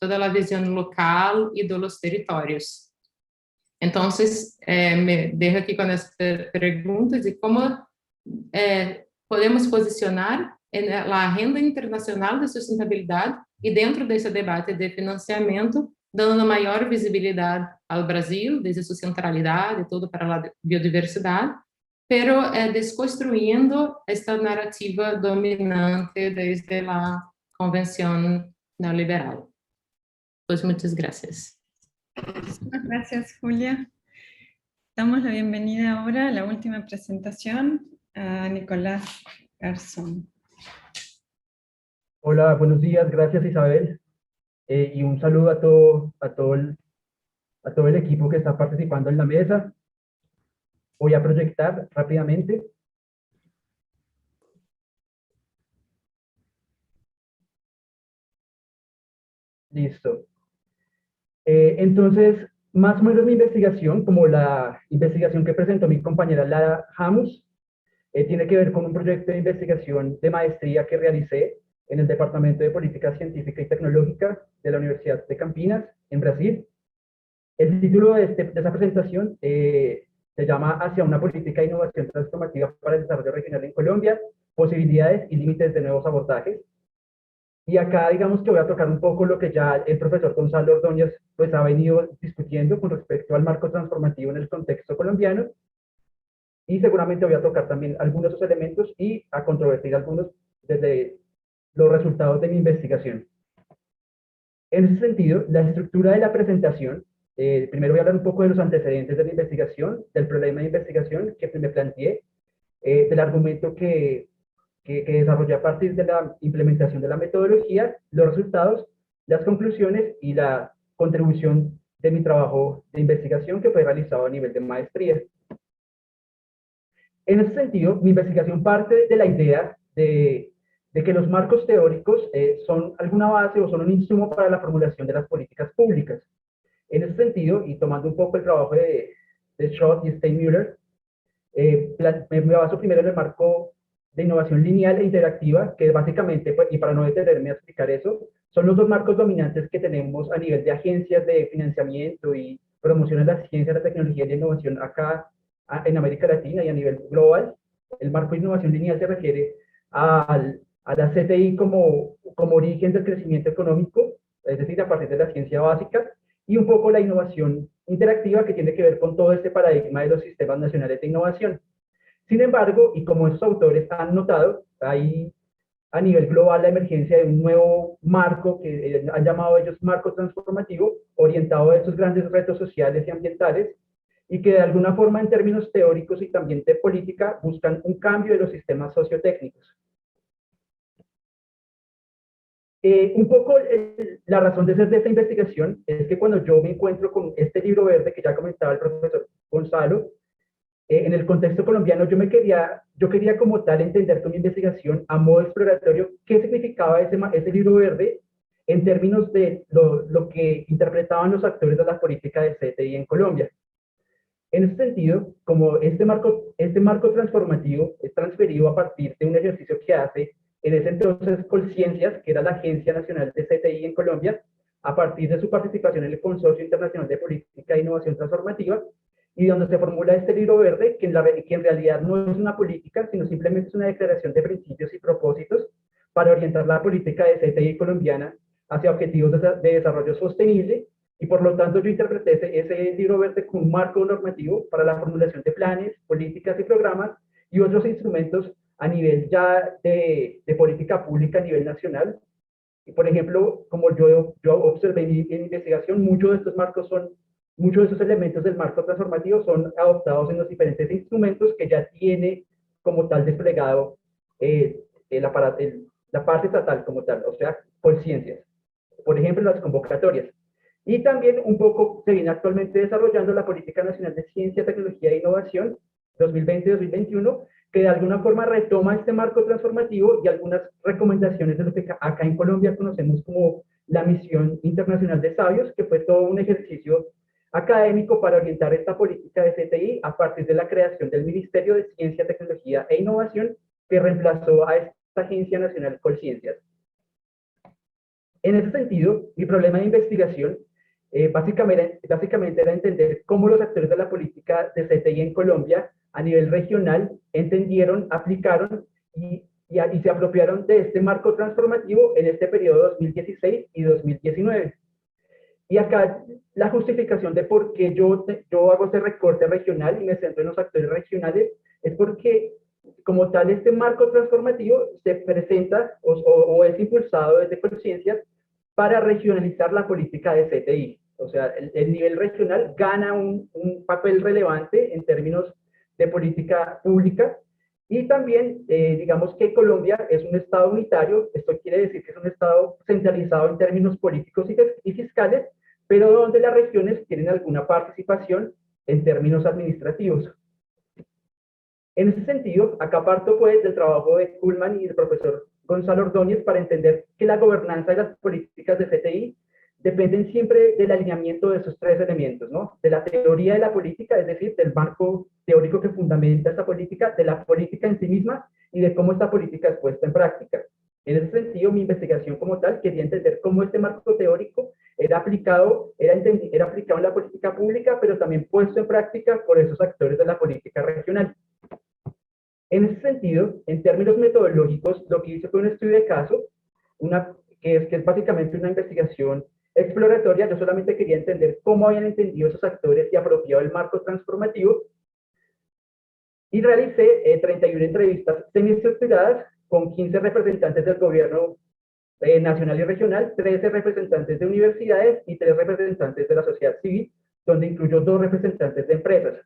toda a visão local e dos territórios. Então, me deixo aqui com as perguntas de como podemos posicionar a agenda internacional de sustentabilidade e dentro desse debate de financiamento, dando uma maior visibilidade ao Brasil, desde sua centralidade e tudo para a biodiversidade, pero desconstruindo esta narrativa dominante desde a Convenção Neoliberal. Pues muchas gracias. Muchas gracias, Julia. Damos la bienvenida ahora a la última presentación a Nicolás Garzón. Hola, buenos días, gracias Isabel, y un saludo a todo el equipo que está participando en la mesa. Voy a proyectar rápidamente. Listo. Entonces, más o menos mi investigación, como la investigación que presentó mi compañera Lara Hamus, tiene que ver con un proyecto de investigación de maestría que realicé en el Departamento de Política Científica y Tecnológica de la Universidad de Campinas, en Brasil. El título de esa presentación se llama Hacia una política de innovación transformativa para el desarrollo regional en Colombia, posibilidades y límites de nuevos abordajes. Y acá digamos que voy a tocar un poco lo que ya el profesor Gonzalo Ordóñez pues ha venido discutiendo con respecto al marco transformativo en el contexto colombiano, y seguramente voy a tocar también algunos de esos elementos y a controvertir algunos desde los resultados de mi investigación. En ese sentido, la estructura de la presentación, primero voy a hablar un poco de los antecedentes de la investigación, del problema de investigación que me planteé, del argumento que desarrollé a partir de la implementación de la metodología, los resultados, las conclusiones y la contribución de mi trabajo de investigación que fue realizado a nivel de maestría. En ese sentido, mi investigación parte de la idea de que los marcos teóricos son alguna base o son un insumo para la formulación de las políticas públicas. En ese sentido, y tomando un poco el trabajo de Schott y Steinmüller, me baso primero en el marco de innovación lineal e interactiva, que básicamente, pues, y para no detenerme a explicar eso, son los dos marcos dominantes que tenemos a nivel de agencias de financiamiento y promoción de la ciencia, la tecnología y la innovación acá en América Latina y a nivel global. El marco de innovación lineal se refiere a la CTI como origen del crecimiento económico, es decir, a partir de la ciencia básica, y un poco la innovación interactiva que tiene que ver con todo este paradigma de los sistemas nacionales de innovación. Sin embargo, y como estos autores han notado, hay a nivel global la emergencia de un nuevo marco que han llamado ellos marco transformativo, orientado a estos grandes retos sociales y ambientales, y que de alguna forma en términos teóricos y también de política buscan un cambio de los sistemas sociotécnicos. Un poco la razón de ser de esta investigación es que cuando yo me encuentro con este libro verde que ya comentaba el profesor Gonzalo, en el contexto colombiano yo quería como tal entender con mi investigación a modo exploratorio qué significaba ese libro verde en términos de lo que interpretaban los actores de la política del CTI en Colombia. En ese sentido, como este marco transformativo es transferido a partir de un ejercicio que hace en ese entonces Colciencias, que era la Agencia Nacional de CTI en Colombia, a partir de su participación en el Consorcio Internacional de Política e Innovación Transformativa, y donde se formula este libro verde, que en realidad no es una política, sino simplemente es una declaración de principios y propósitos para orientar la política de CTI colombiana hacia objetivos de desarrollo sostenible, y por lo tanto yo interpreté ese libro verde como un marco normativo para la formulación de planes, políticas y programas y otros instrumentos a nivel ya de política pública a nivel nacional. Y por ejemplo, como yo observé en mi investigación, muchos de estos elementos del marco transformativo son adoptados en los diferentes instrumentos que ya tiene como tal desplegado la parte estatal como tal, o sea, Colciencias. Por ejemplo, las convocatorias. Y también un poco se viene actualmente desarrollando la Política Nacional de Ciencia, Tecnología e Innovación 2020-2021, que de alguna forma retoma este marco transformativo y algunas recomendaciones de lo que acá en Colombia conocemos como la Misión Internacional de Sabios, que fue todo un ejercicio académico para orientar esta política de CTI a partir de la creación del Ministerio de Ciencia, Tecnología e Innovación, que reemplazó a esta Agencia Nacional Colciencias. En ese sentido, mi problema de investigación básicamente era entender cómo los actores de la política de CTI en Colombia a nivel regional entendieron, aplicaron y se apropiaron de este marco transformativo en este periodo 2016 y 2019. Y acá la justificación de por qué yo hago este recorte regional y me centro en los actores regionales es porque como tal este marco transformativo se presenta o es impulsado desde Colciencias para regionalizar la política de CTI. O sea, el nivel regional gana un papel relevante en términos de política pública y también, digamos que Colombia es un estado unitario, esto quiere decir que es un estado centralizado en términos políticos y fiscales, pero donde las regiones tienen alguna participación en términos administrativos. En ese sentido, acá parto pues del trabajo de Kuhlman y del profesor Gonzalo Ordóñez para entender que la gobernanza de las políticas de CTI dependen siempre del alineamiento de esos tres elementos, ¿no? De la teoría de la política, es decir, del marco teórico que fundamenta esta política, de la política en sí misma y de cómo esta política es puesta en práctica. En ese sentido, mi investigación como tal quería entender cómo este marco teórico era aplicado en la política pública, pero también puesto en práctica por esos actores de la política regional. En ese sentido, en términos metodológicos, lo que hice fue un estudio de caso, que es básicamente una investigación exploratoria. Yo solamente quería entender cómo habían entendido esos actores y apropiado el marco transformativo. Y realicé 31 entrevistas semiestructuradas con 15 representantes del gobierno nacional y regional, 13 representantes de universidades y 3 representantes de la sociedad civil, donde incluyó 2 representantes de empresas.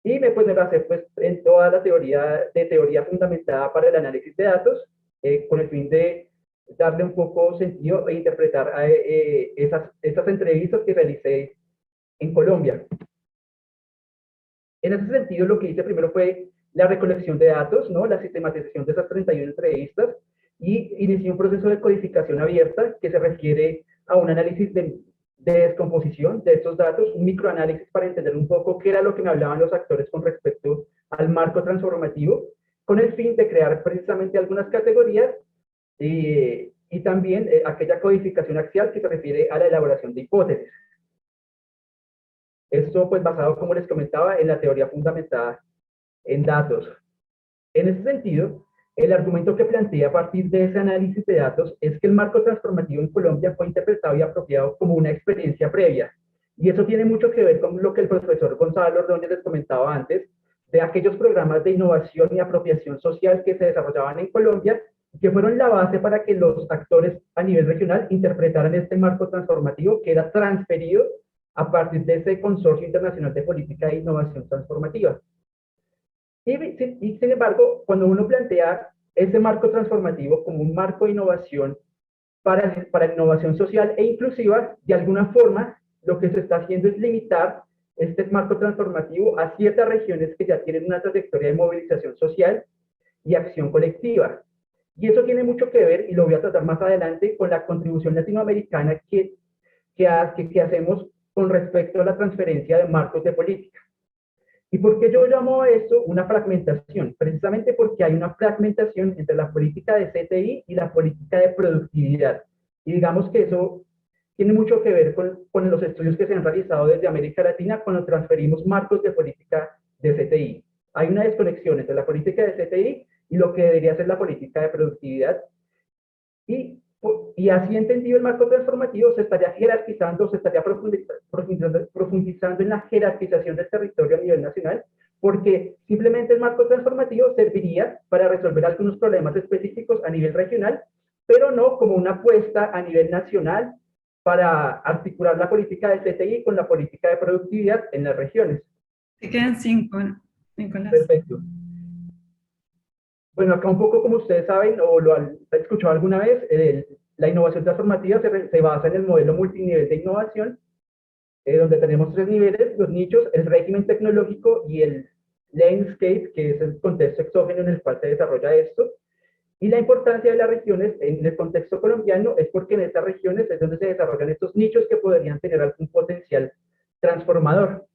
Y me basé pues, en toda la teoría fundamentada para el análisis de datos, con el fin de darle un poco sentido e interpretar esas entrevistas que realicé en Colombia. En ese sentido, lo que hice primero fue la recolección de datos, ¿no? La sistematización de esas 31 entrevistas, y inicié un proceso de codificación abierta que se refiere a un análisis de descomposición de estos datos, un microanálisis para entender un poco qué era lo que me hablaban los actores con respecto al marco transformativo, con el fin de crear precisamente algunas categorías y también aquella codificación axial que se refiere a la elaboración de hipótesis. Esto pues basado, como les comentaba, en la teoría fundamentada en datos. En ese sentido, El argumento que plantea a partir de ese análisis de datos es que el marco transformativo en Colombia fue interpretado y apropiado como una experiencia previa. Y eso tiene mucho que ver con lo que el profesor Gonzalo Ordóñez les comentaba antes, de aquellos programas de innovación y apropiación social que se desarrollaban en Colombia, que fueron la base para que los actores a nivel regional interpretaran este marco transformativo que era transferido a partir de ese Consorcio Internacional de Política de Innovación Transformativa. Y sin embargo, cuando uno plantea ese marco transformativo como un marco de innovación para innovación social e inclusiva, de alguna forma lo que se está haciendo es limitar este marco transformativo a ciertas regiones que ya tienen una trayectoria de movilización social y acción colectiva. Y eso tiene mucho que ver, y lo voy a tratar más adelante, con la contribución latinoamericana que hacemos con respecto a la transferencia de marcos de política. ¿Y por qué yo llamo a esto una fragmentación? Precisamente porque hay una fragmentación entre la política de CTI y la política de productividad. Y digamos que eso tiene mucho que ver con los estudios que se han realizado desde América Latina cuando transferimos marcos de política de CTI. Hay una desconexión entre la política de CTI y lo que debería ser la política de productividad. Y así entendido el marco transformativo, se estaría jerarquizando, se estaría profundizando en la jerarquización del territorio a nivel nacional, porque simplemente el marco transformativo serviría para resolver algunos problemas específicos a nivel regional, pero no como una apuesta a nivel nacional para articular la política de CTI con la política de productividad en las regiones. Te quedan 5, Nicolás. Perfecto. Bueno, acá un poco como ustedes saben, o lo han escuchado alguna vez, la innovación transformativa se basa en el modelo multinivel de innovación, donde tenemos 3 niveles, los nichos, el régimen tecnológico y el landscape, que es el contexto exógeno en el cual se desarrolla esto. Y la importancia de las regiones en el contexto colombiano es porque en estas regiones es donde se desarrollan estos nichos que podrían tener algún potencial transformador.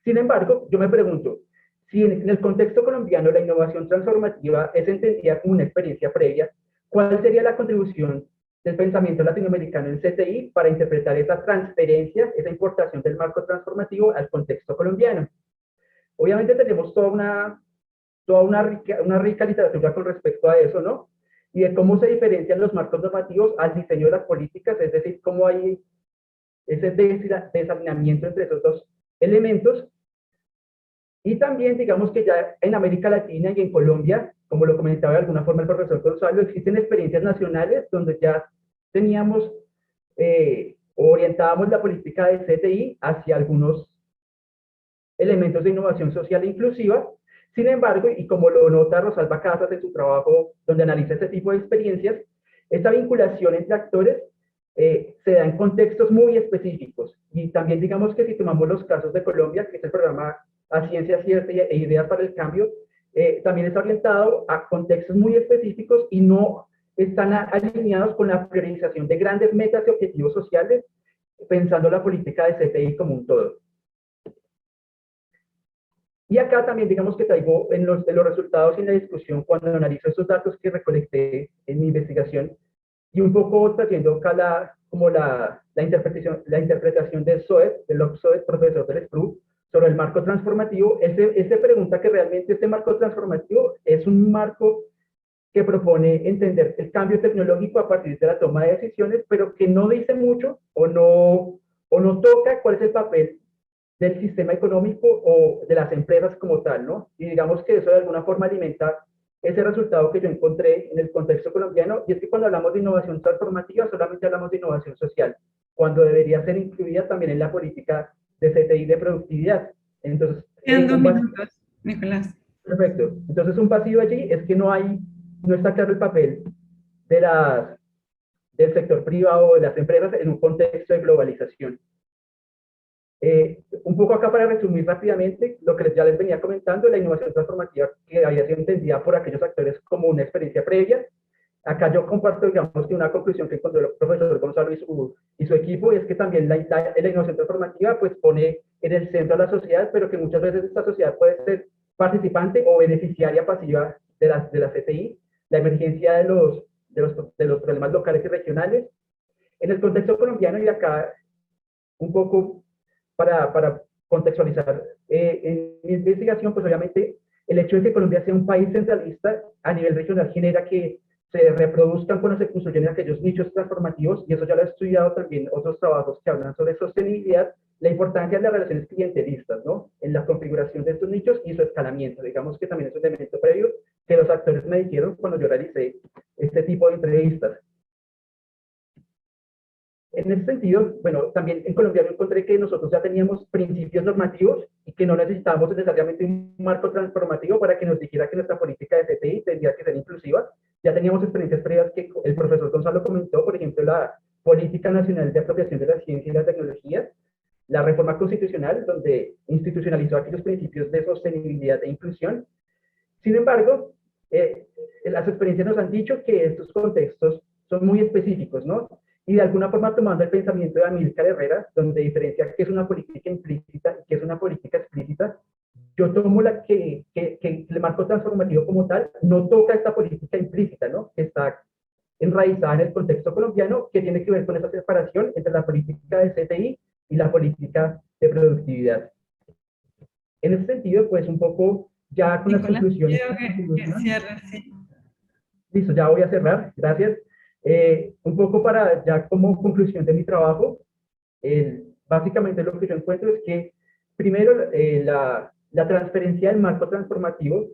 Sin embargo, yo me pregunto, si en el contexto colombiano la innovación transformativa es entendida como una experiencia previa, ¿cuál sería la contribución del pensamiento latinoamericano en CTI para interpretar esa transferencia, esa importación del marco transformativo al contexto colombiano? Obviamente tenemos toda una rica literatura con respecto a eso, ¿no? Y de cómo se diferencian los marcos normativos al diseño de las políticas, es decir, cómo hay ese desalineamiento entre esos dos elementos. Y también, digamos que ya en América Latina y en Colombia, como lo comentaba de alguna forma el profesor Gonzalo, existen experiencias nacionales donde ya teníamos, orientábamos la política de CTI hacia algunos elementos de innovación social e inclusiva. Sin embargo, y como lo nota Rosalba Casas en su trabajo donde analiza este tipo de experiencias, esta vinculación entre actores se da en contextos muy específicos. Y también digamos que si tomamos los casos de Colombia, que es el programa A Ciencia Cierta e Ideas para el Cambio, también está orientado a contextos muy específicos y no están alineados con la priorización de grandes metas y objetivos sociales, pensando la política de CTI como un todo. Y acá también digamos que traigo en los resultados y en la discusión cuando analizo estos datos que recolecté en mi investigación y un poco trayendo acá la interpretación de Soet, del profesor del SPRU, sobre el marco transformativo. Él pregunta que realmente este marco transformativo es un marco que propone entender el cambio tecnológico a partir de la toma de decisiones, pero que no dice mucho o no toca cuál es el papel del sistema económico o de las empresas como tal, ¿no? Y digamos que eso de alguna forma alimenta ese resultado que yo encontré en el contexto colombiano, y es que cuando hablamos de innovación transformativa solamente hablamos de innovación social, cuando debería ser incluida también en la política de CTI de productividad. Entonces, quedan 2 minutos, Nicolás. Perfecto. Entonces, un pasivo allí es que no está claro el papel del sector privado o de las empresas en un contexto de globalización. Un poco acá para resumir rápidamente lo que ya les venía comentando, la innovación transformativa que había sido entendida por aquellos actores como una experiencia previa. Acá yo comparto, digamos, que una conclusión que encontró el profesor Gonzalo y su equipo, y es que también la innovación transformativa pues pone en el centro a la sociedad, pero que muchas veces esta sociedad puede ser participante o beneficiaria pasiva de la CTI, la emergencia de los problemas locales y regionales. En el contexto colombiano, y acá un poco para contextualizar, en mi investigación, pues obviamente el hecho de que Colombia sea un país centralista a nivel regional genera que se reproduzcan cuando se construyen aquellos nichos transformativos, y eso ya lo he estudiado también otros trabajos que hablan sobre sostenibilidad, la importancia de las relaciones clientelistas, ¿no? En la configuración de estos nichos y su escalamiento. Digamos que también es un elemento previo que los actores me dijeron cuando yo realicé este tipo de entrevistas. En ese sentido, bueno, también en Colombia yo encontré que nosotros ya teníamos principios normativos y que no necesitábamos necesariamente un marco transformativo para que nos dijera que nuestra política de CTI tendría que ser inclusiva. Ya teníamos experiencias previas que el profesor Gonzalo comentó, por ejemplo, la Política Nacional de Apropiación de la Ciencia y la Tecnología, la reforma constitucional, donde institucionalizó aquellos principios de sostenibilidad e inclusión. Sin embargo, las experiencias nos han dicho que estos contextos son muy específicos, ¿no? Y de alguna forma, tomando el pensamiento de Amílcar Herrera, donde diferencia qué es una política implícita y qué es una política explícita, yo tomo que el marco transformativo como tal no toca esta política implícita, ¿no? Que está enraizada en el contexto colombiano, que tiene que ver con esa separación entre la política de CTI y la política de productividad. En ese sentido, pues un poco ya con Nicolás, las conclusiones. Que cierre, sí. Listo, ya voy a cerrar, gracias. Un poco para ya como conclusión de mi trabajo, básicamente lo que yo encuentro es que primero la transferencia del marco transformativo,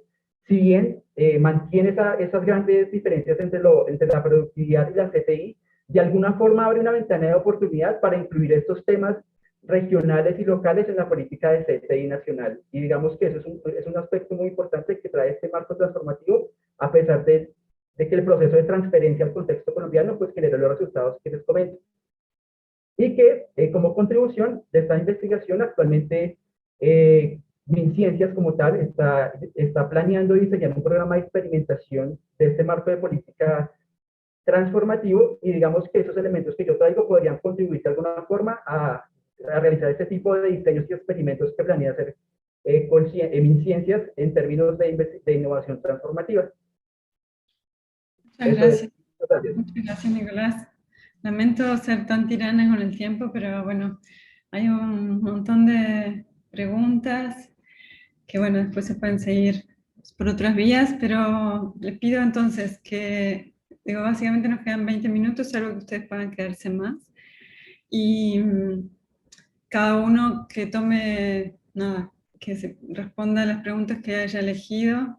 si bien mantiene esas grandes diferencias entre la productividad y la CTI, de alguna forma abre una ventana de oportunidad para incluir estos temas regionales y locales en la política de CTI nacional. Y digamos que eso es un aspecto muy importante que trae este marco transformativo, a pesar de que el proceso de transferencia al contexto colombiano pues generó los resultados que les comento. Y que como contribución de esta investigación actualmente MinCiencias como tal está planeando y diseñando un programa de experimentación de este marco de política transformativo, y digamos que esos elementos que yo traigo podrían contribuir de alguna forma a realizar este tipo de diseños y experimentos que planea hacer MinCiencias en términos de innovación transformativa. Muchas gracias. Muchas gracias, Nicolás. Lamento ser tan tirana con el tiempo, pero bueno, hay un montón de preguntas que bueno, después se pueden seguir por otras vías, pero les pido entonces que, digo, básicamente nos quedan 20 minutos, salvo que ustedes puedan quedarse más. Y cada uno que tome, nada, que se responda a las preguntas que haya elegido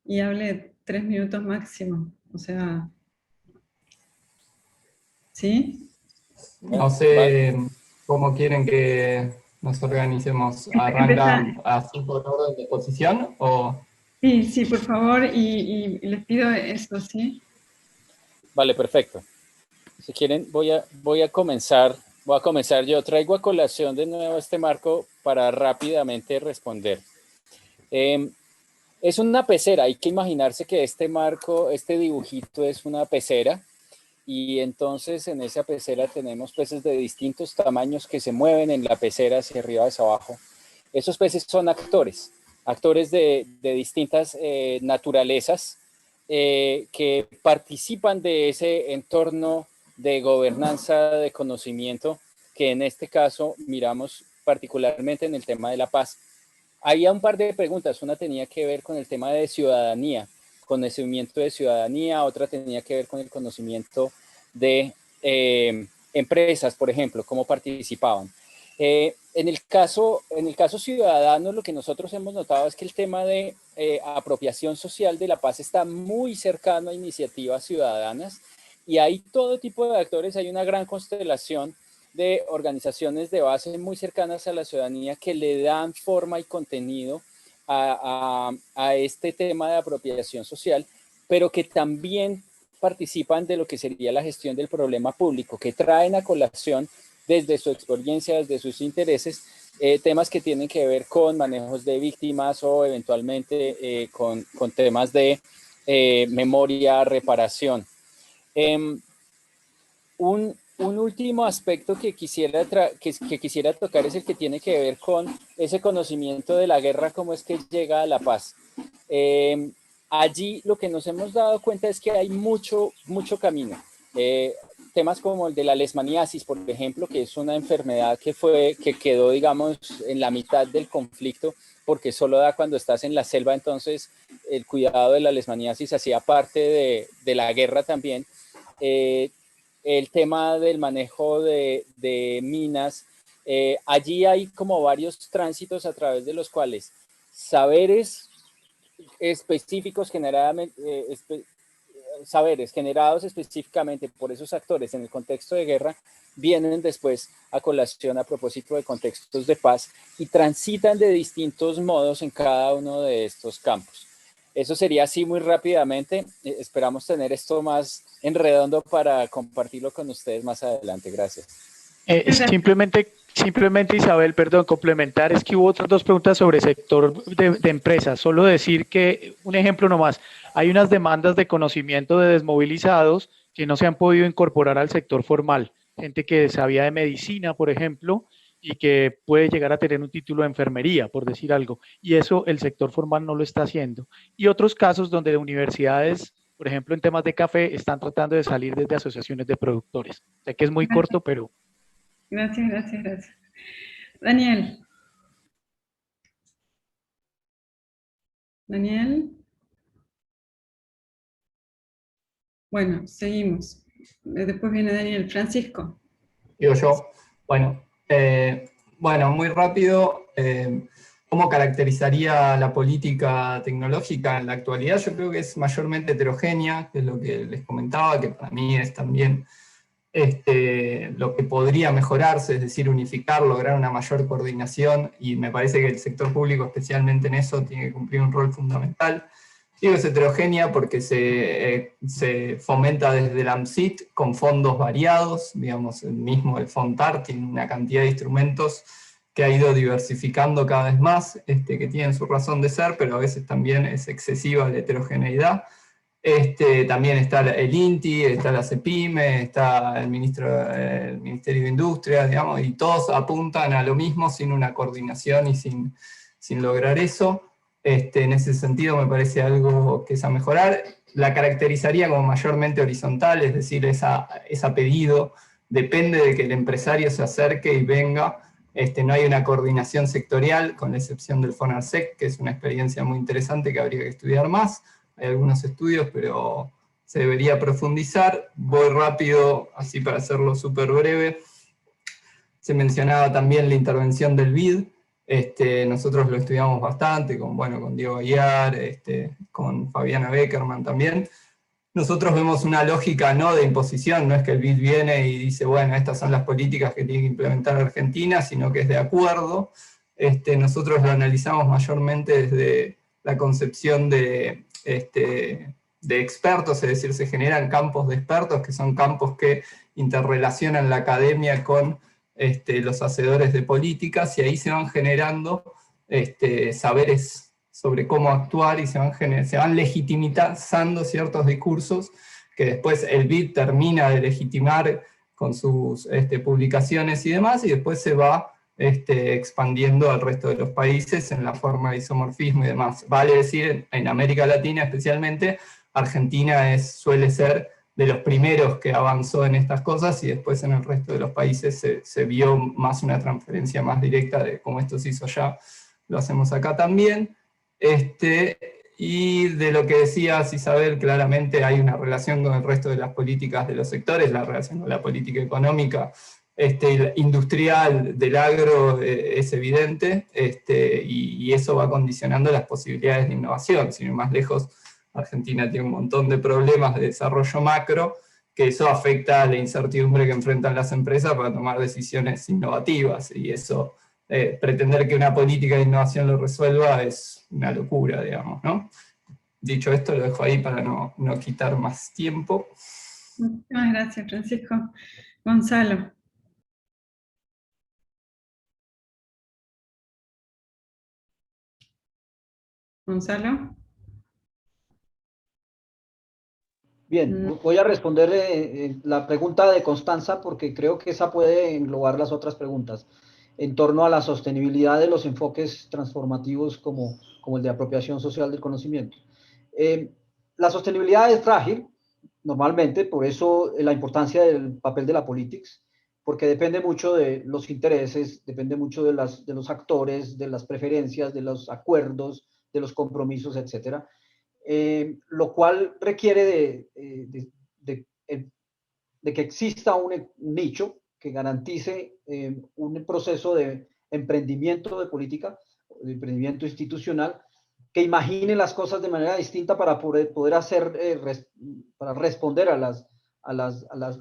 y hable 3 minutos máximo. O sea, ¿sí? No sé cómo quieren que nos organicemos. ¿Arrancan así por orden de posición o...? Sí, por favor, y les pido eso, ¿sí? Vale, perfecto. Si quieren, voy a comenzar yo. Traigo a colación de nuevo este marco para rápidamente responder. Es una pecera, hay que imaginarse que este marco, este dibujito es una pecera, y entonces en esa pecera tenemos peces de distintos tamaños que se mueven en la pecera hacia arriba, hacia abajo. Esos peces son actores de distintas naturalezas que participan de ese entorno de gobernanza, de conocimiento, que en este caso miramos particularmente en el tema de la paz. Había un par de preguntas, una tenía que ver con el tema de ciudadanía, conocimiento de ciudadanía, otra tenía que ver con el conocimiento de empresas, por ejemplo, cómo participaban. En el caso ciudadano, lo que nosotros hemos notado es que el tema de apropiación social de la paz está muy cercano a iniciativas ciudadanas, y hay todo tipo de actores, hay una gran constelación de organizaciones de base muy cercanas a la ciudadanía que le dan forma y contenido a este tema de apropiación social, pero que también participan de lo que sería la gestión del problema público, que traen a colación desde su experiencia, desde sus intereses, temas que tienen que ver con manejos de víctimas o eventualmente con temas de memoria, reparación. Un último aspecto que quisiera tocar es el que tiene que ver con ese conocimiento de la guerra, cómo es que llega a la paz. Allí lo que nos hemos dado cuenta es que hay mucho camino. temas como el de la leishmaniasis, por ejemplo, que es una enfermedad que quedó, digamos, en la mitad del conflicto, porque solo da cuando estás en la selva, entonces el cuidado de la leishmaniasis hacía parte de la guerra también. El tema del manejo de minas, allí hay como varios tránsitos a través de los cuales saberes específicos saberes generados específicamente por esos actores en el contexto de guerra vienen después a colación a propósito de contextos de paz y transitan de distintos modos en cada uno de estos campos. Eso sería así muy rápidamente. Esperamos tener esto más en redondo para compartirlo con ustedes más adelante. Gracias. Simplemente Isabel, perdón, complementar, es que hubo otras dos preguntas sobre sector de empresas. Solo decir que, un ejemplo nomás, hay unas demandas de conocimiento de desmovilizados que no se han podido incorporar al sector formal. Gente que sabía de medicina, por ejemplo, y que puede llegar a tener un título de enfermería, por decir algo. Y eso el sector formal no lo está haciendo. Y otros casos donde universidades, por ejemplo, en temas de café, están tratando de salir desde asociaciones de productores. Sé que es muy corto, pero... Gracias. Daniel. Bueno, seguimos. Después viene Daniel. Francisco. Digo yo. Bueno, muy rápido. ¿Cómo caracterizaría la política tecnológica en la actualidad? Yo creo que es mayormente heterogénea, que es lo que les comentaba, que para mí es también lo que podría mejorarse, es decir, unificar, lograr una mayor coordinación, y me parece que el sector público, especialmente en eso, tiene que cumplir un rol fundamental. Digo, es heterogénea porque se fomenta desde el AMSIT con fondos variados, digamos, el FONTAR tiene una cantidad de instrumentos que ha ido diversificando cada vez más, que tienen su razón de ser, pero a veces también es excesiva la heterogeneidad. También está el INTI, está la CEPIME, está el Ministerio de Industria, digamos, y todos apuntan a lo mismo sin una coordinación y sin lograr eso. En ese sentido me parece algo que es a mejorar. La caracterizaría como mayormente horizontal, es decir, es a pedido, depende de que el empresario se acerque y venga. No hay una coordinación sectorial, con la excepción del FONARSEC, que es una experiencia muy interesante que habría que estudiar más. Hay algunos estudios, pero se debería profundizar. Voy rápido, así para hacerlo súper breve. Se mencionaba también la intervención del BID. Nosotros lo estudiamos bastante, con Diego Aguiar, con Fabiana Beckerman también. Nosotros vemos una lógica no de imposición, no es que el BID viene y dice, bueno, estas son las políticas que tiene que implementar Argentina, sino que es de acuerdo. Nosotros lo analizamos mayormente desde la concepción de expertos, es decir, se generan campos de expertos, que son campos que interrelacionan la academia con los hacedores de políticas, y ahí se van generando saberes sobre cómo actuar, y se van legitimizando ciertos discursos que después el BID termina de legitimar con sus publicaciones y demás, y después se va expandiendo al resto de los países en la forma de isomorfismo y demás. Vale decir, en América Latina especialmente, Argentina suele ser de los primeros que avanzó en estas cosas, y después en el resto de los países se vio más una transferencia más directa de cómo esto se hizo allá, lo hacemos acá también. Y de lo que decías, Isabel, claramente hay una relación con el resto de las políticas de los sectores, la relación con la política económica, industrial, del agro, es evidente, y eso va condicionando las posibilidades de innovación. Sin ir más lejos, Argentina tiene un montón de problemas de desarrollo macro, que eso afecta a la incertidumbre que enfrentan las empresas para tomar decisiones innovativas, y eso, pretender que una política de innovación lo resuelva es una locura, digamos, ¿no? Dicho esto, lo dejo ahí para no quitar más tiempo. Muchas gracias, Francisco. Gonzalo. Gonzalo. Bien, voy a responder la pregunta de Constanza, porque creo que esa puede englobar las otras preguntas, en torno a la sostenibilidad de los enfoques transformativos como el de apropiación social del conocimiento. La sostenibilidad es frágil, normalmente, por eso la importancia del papel de la politics, porque depende mucho de los intereses, depende mucho de los actores, de las preferencias, de los acuerdos, de los compromisos, etcétera. Lo cual requiere de que exista un nicho que garantice un proceso de emprendimiento de política, de emprendimiento institucional, que imagine las cosas de manera distinta para poder hacer, para responder a las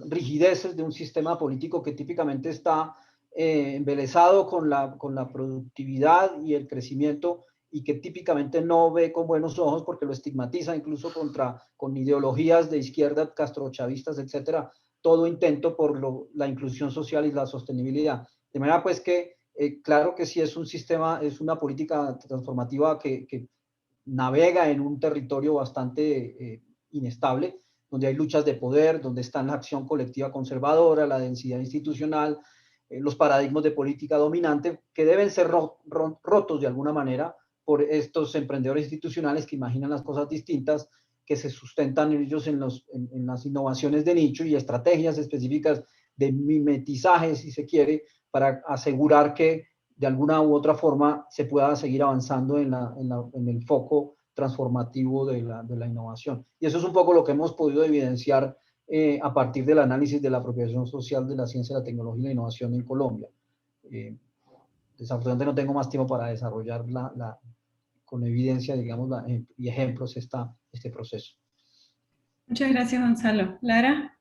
rigideces de un sistema político que típicamente está embelesado con la productividad y el crecimiento, y que típicamente no ve con buenos ojos porque lo estigmatiza incluso con ideologías de izquierda, castrochavistas, etcétera, todo intento por la inclusión social y la sostenibilidad. De manera pues que, claro que sí es un sistema, es una política transformativa que navega en un territorio bastante inestable, donde hay luchas de poder, donde está la acción colectiva conservadora, la densidad institucional, los paradigmas de política dominante, que deben ser rotos de alguna manera por estos emprendedores institucionales que imaginan las cosas distintas, que se sustentan ellos en las innovaciones de nicho y estrategias específicas de mimetizaje, si se quiere, para asegurar que de alguna u otra forma se pueda seguir avanzando en el foco transformativo de la innovación. Y eso es un poco lo que hemos podido evidenciar a partir del análisis de la apropiación social de la ciencia, la tecnología y la innovación en Colombia. Desafortunadamente no tengo más tiempo para desarrollar con evidencia, digamos, y ejemplos este proceso. Muchas gracias, Gonzalo. Lara.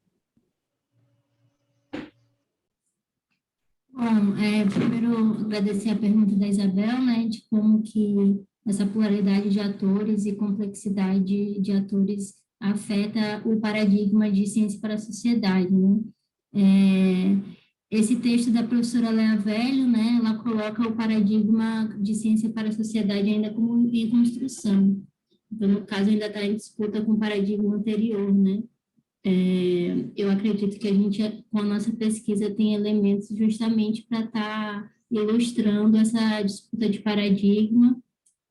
Bom, primeiro agradecer a pergunta da Isabel, né, de como que essa pluralidade de atores e complexidade de atores afeta o paradigma de ciência para a sociedade, né. Esse texto da professora Lea Velho, né, ela coloca o paradigma de ciência para a sociedade ainda como em construção. Então, no caso, ainda está em disputa com o paradigma anterior, né. Eu acredito que a gente, com a nossa pesquisa, tem elementos justamente para estar ilustrando essa disputa de paradigma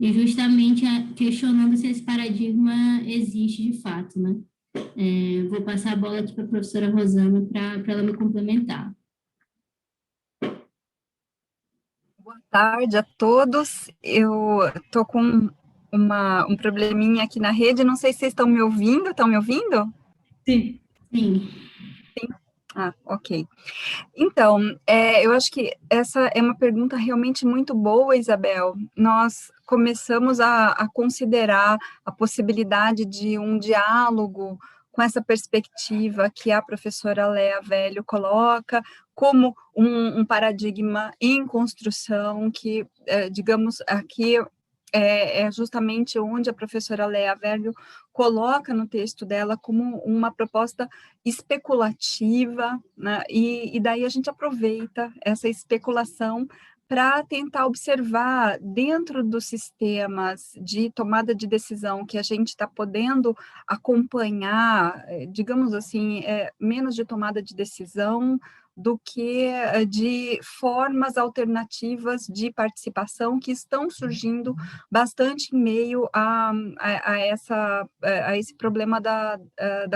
e justamente questionando se esse paradigma existe de fato, né? Vou passar a bola aqui para a professora Rosana para ela me complementar. Boa tarde a todos. Eu estou com um probleminha aqui na rede, não sei se vocês estão me ouvindo. Estão me ouvindo? Sim. Sim. Sim? Ah, ok. Então, eu acho que essa é uma pergunta realmente muito boa, Isabel. Nós começamos a considerar a possibilidade de um diálogo com essa perspectiva que a professora Lea Velho coloca, como um paradigma em construção, que, digamos, aqui é justamente onde a professora Lea Velho coloca no texto dela como uma proposta especulativa, né? E daí a gente aproveita essa especulação para tentar observar dentro dos sistemas de tomada de decisão que a gente está podendo acompanhar, digamos assim, menos de tomada de decisão do que de formas alternativas de participação que estão surgindo bastante em meio a esse problema da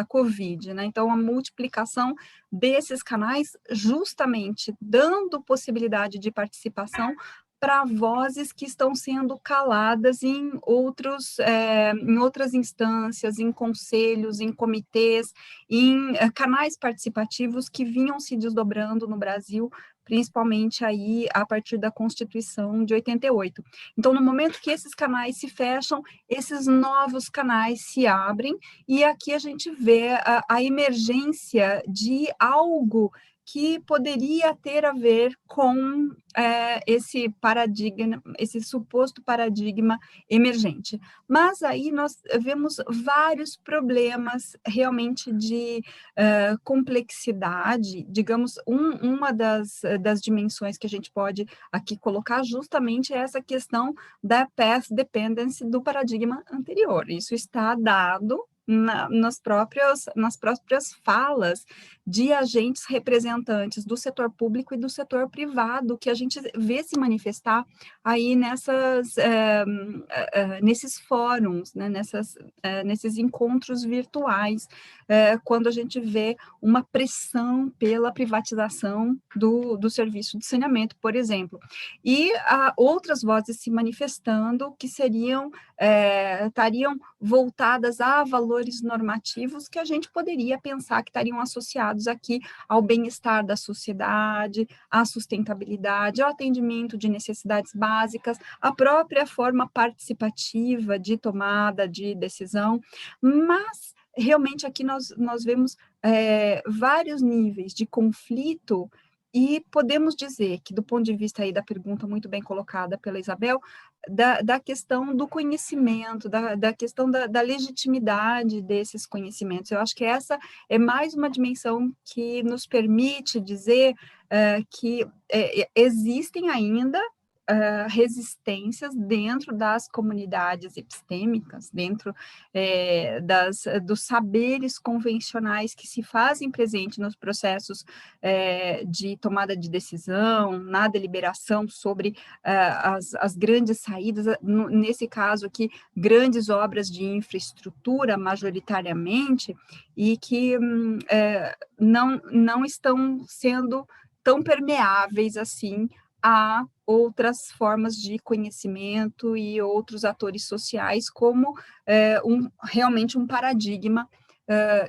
Covid, né? Então, a multiplicação desses canais, justamente dando possibilidade de participação para vozes que estão sendo caladas em outras instâncias, em conselhos, em comitês, em canais participativos que vinham se desdobrando no Brasil, principalmente aí a partir da Constituição de 88. Então, no momento que esses canais se fecham, esses novos canais se abrem, e aqui a gente vê a emergência de algo que poderia ter a ver com esse paradigma, esse suposto paradigma emergente. Mas aí nós vemos vários problemas realmente de complexidade, digamos, uma das dimensões que a gente pode aqui colocar justamente é essa questão da path dependence do paradigma anterior. Isso está dado, nas próprias falas de agentes representantes do setor público e do setor privado, que a gente vê se manifestar aí nesses fóruns, né, nesses encontros virtuais, quando a gente vê uma pressão pela privatização do serviço de saneamento, por exemplo. E há outras vozes se manifestando que estariam voltadas a valores normativos que a gente poderia pensar que estariam associados aqui ao bem-estar da sociedade, à sustentabilidade, ao atendimento de necessidades básicas, à própria forma participativa de tomada de decisão, mas realmente aqui nós vemos vários níveis de conflito. E podemos dizer que, do ponto de vista aí da pergunta muito bem colocada pela Isabel, da questão do conhecimento, da questão da legitimidade desses conhecimentos. Eu acho que essa é mais uma dimensão que nos permite dizer que existem ainda resistências dentro das comunidades epistêmicas, dentro dos saberes convencionais que se fazem presente nos processos de tomada de decisão, na deliberação sobre as grandes saídas, nesse caso aqui, grandes obras de infraestrutura, majoritariamente, e que não estão sendo tão permeáveis assim a outras formas de conhecimento e outros atores sociais, como realmente um paradigma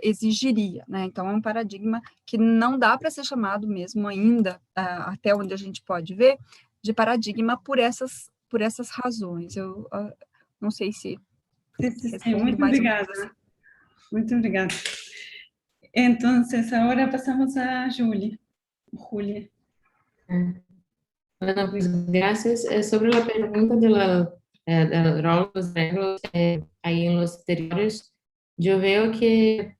exigiria, né? Então, é um paradigma que não dá para ser chamado mesmo ainda, até onde a gente pode ver, de paradigma por essas razões. Eu não sei se... Sim, muito obrigada. Muito obrigada. Então, agora passamos a Julia. Bueno, pues gracias. Sobre la pregunta del rol de los arreglos ahí en los territorios, yo veo que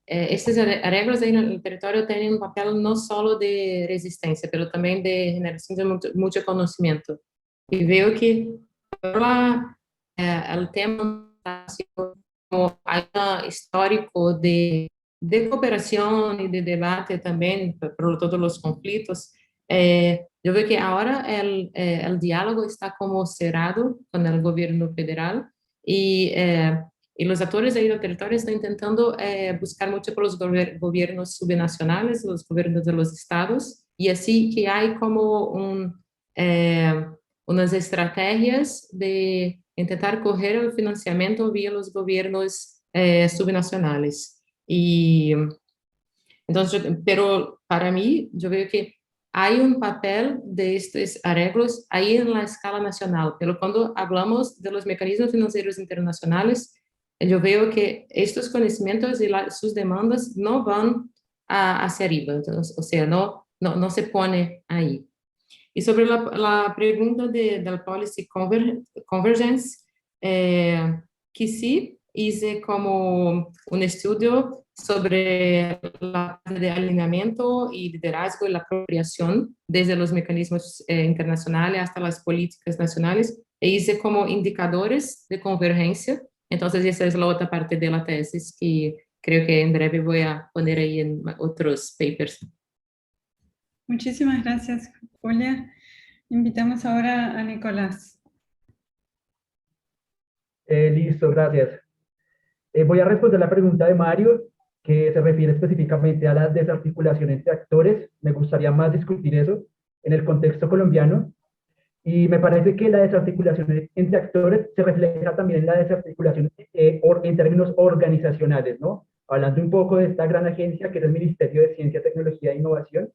estos arreglos ahí en el territorio tienen un papel no solo de resistencia, pero también de generación de mucho conocimiento. Y veo que el tema como hay un histórico de cooperación y de debate también por todos los conflictos. Yo veo que ahora el diálogo está como cerrado con el gobierno federal y los actores ahí del territorio están intentando buscar mucho por los gobiernos subnacionales, los gobiernos de los estados, y así que hay como unas estrategias de intentar coger el financiamiento vía los gobiernos subnacionales. Y entonces, pero para mí, yo veo que hay un papel de estos arreglos ahí en la escala nacional, pero cuando hablamos de los mecanismos financieros internacionales, yo veo que estos conocimientos y sus demandas no van hacia arriba, entonces, o sea, no se pone ahí. Y sobre la pregunta del Policy Convergence, que sí hice como un estudio sobre la parte de alineamiento y liderazgo y la apropiación desde los mecanismos internacionales hasta las políticas nacionales, e hice como indicadores de convergencia. Entonces esa es la otra parte de la tesis que creo que en breve voy a poner ahí en otros papers. Muchísimas gracias, Julia. Invitamos ahora a Nicolás. Listo, gracias. Voy a responder la pregunta de Mario, que se refiere específicamente a la desarticulación entre actores. Me gustaría más discutir eso en el contexto colombiano. Y me parece que la desarticulación entre actores se refleja también en la desarticulación en términos organizacionales, ¿no? Hablando un poco de esta gran agencia que es el Ministerio de Ciencia, Tecnología e Innovación.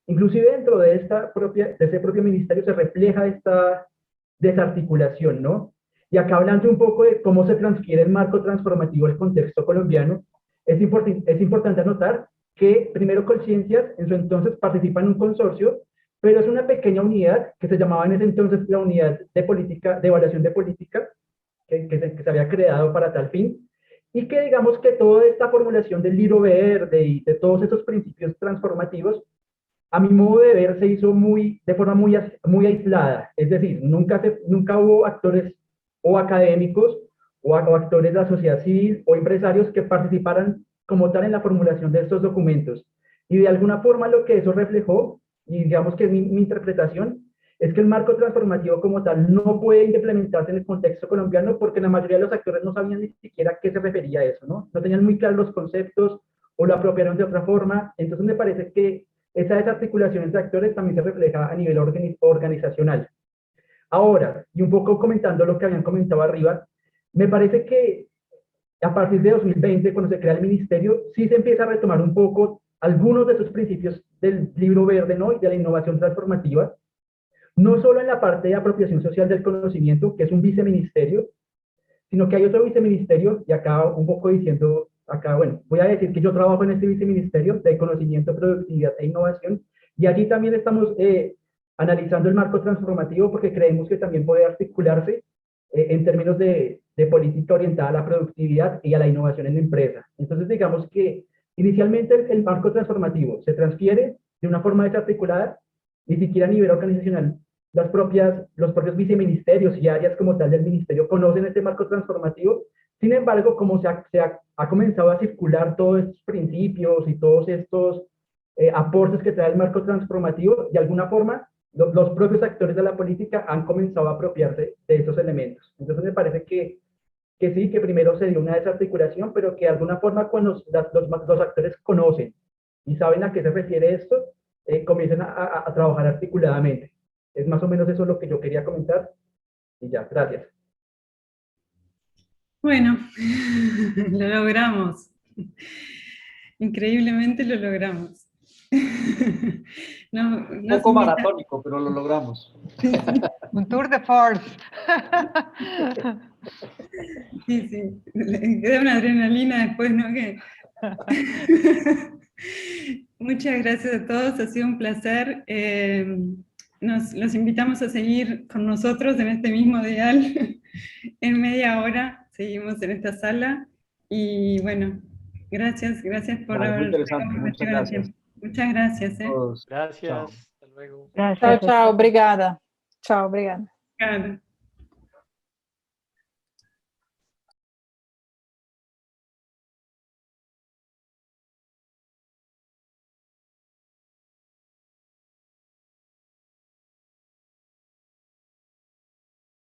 Inclusive dentro de ese propio ministerio se refleja esta desarticulación, ¿no? Y acá hablando un poco de cómo se transfiere el marco transformativo al contexto colombiano, es importante anotar que primero Colciencias en su entonces participa en un consorcio, pero es una pequeña unidad que se llamaba en ese entonces la Unidad de Evaluación de Política, que se había creado para tal fin, y que digamos que toda esta formulación del libro verde y de todos esos principios transformativos, a mi modo de ver, se hizo de forma muy aislada, es decir, nunca hubo actores o académicos o actores de la sociedad civil o empresarios que participaran como tal en la formulación de estos documentos. Y de alguna forma lo que eso reflejó, y digamos que mi interpretación, es que el marco transformativo como tal no puede implementarse en el contexto colombiano porque la mayoría de los actores no sabían ni siquiera a qué se refería a eso, ¿no? No tenían muy claros los conceptos o lo apropiaron de otra forma. Entonces me parece que esa desarticulación entre actores también se refleja a nivel organizacional. Ahora, y un poco comentando lo que habían comentado arriba, me parece que a partir de 2020, cuando se crea el ministerio, sí se empieza a retomar un poco algunos de esos principios del libro verde, ¿no? Y de la innovación transformativa, no solo en la parte de apropiación social del conocimiento, que es un viceministerio, sino que hay otro viceministerio, y acá un poco diciendo, acá, bueno, voy a decir que yo trabajo en este viceministerio de conocimiento, productividad e innovación, y allí también estamos analizando el marco transformativo porque creemos que también puede articularse en términos de política orientada a la productividad y a la innovación en la empresa. Entonces, digamos que inicialmente el marco transformativo se transfiere de una forma desarticulada, ni siquiera a nivel organizacional. Los propios viceministerios y áreas como tal del ministerio conocen este marco transformativo. Sin embargo, como se ha comenzado a circular todos estos principios y todos estos aportes que trae el marco transformativo, de alguna forma, los propios actores de la política han comenzado a apropiarse de esos elementos. Entonces me parece que sí, que primero se dio una desarticulación, pero que de alguna forma cuando los actores conocen y saben a qué se refiere esto, comienzan a trabajar articuladamente. Es más o menos eso lo que yo quería comentar. Y ya, gracias. Bueno, lo logramos. Increíblemente lo logramos. No, un poco maratónico, pero lo logramos. Un tour de force. Sí, sí. Queda una adrenalina después, ¿no? Muchas gracias a todos, ha sido un placer. Los invitamos a seguir con nosotros en este mismo dial. En media hora seguimos en esta sala. Y bueno, gracias por haber muchas gracias. Muchas gracias. Gracias, hasta luego. Chao, chao, obrigada. Chao, obrigada. Obrigada.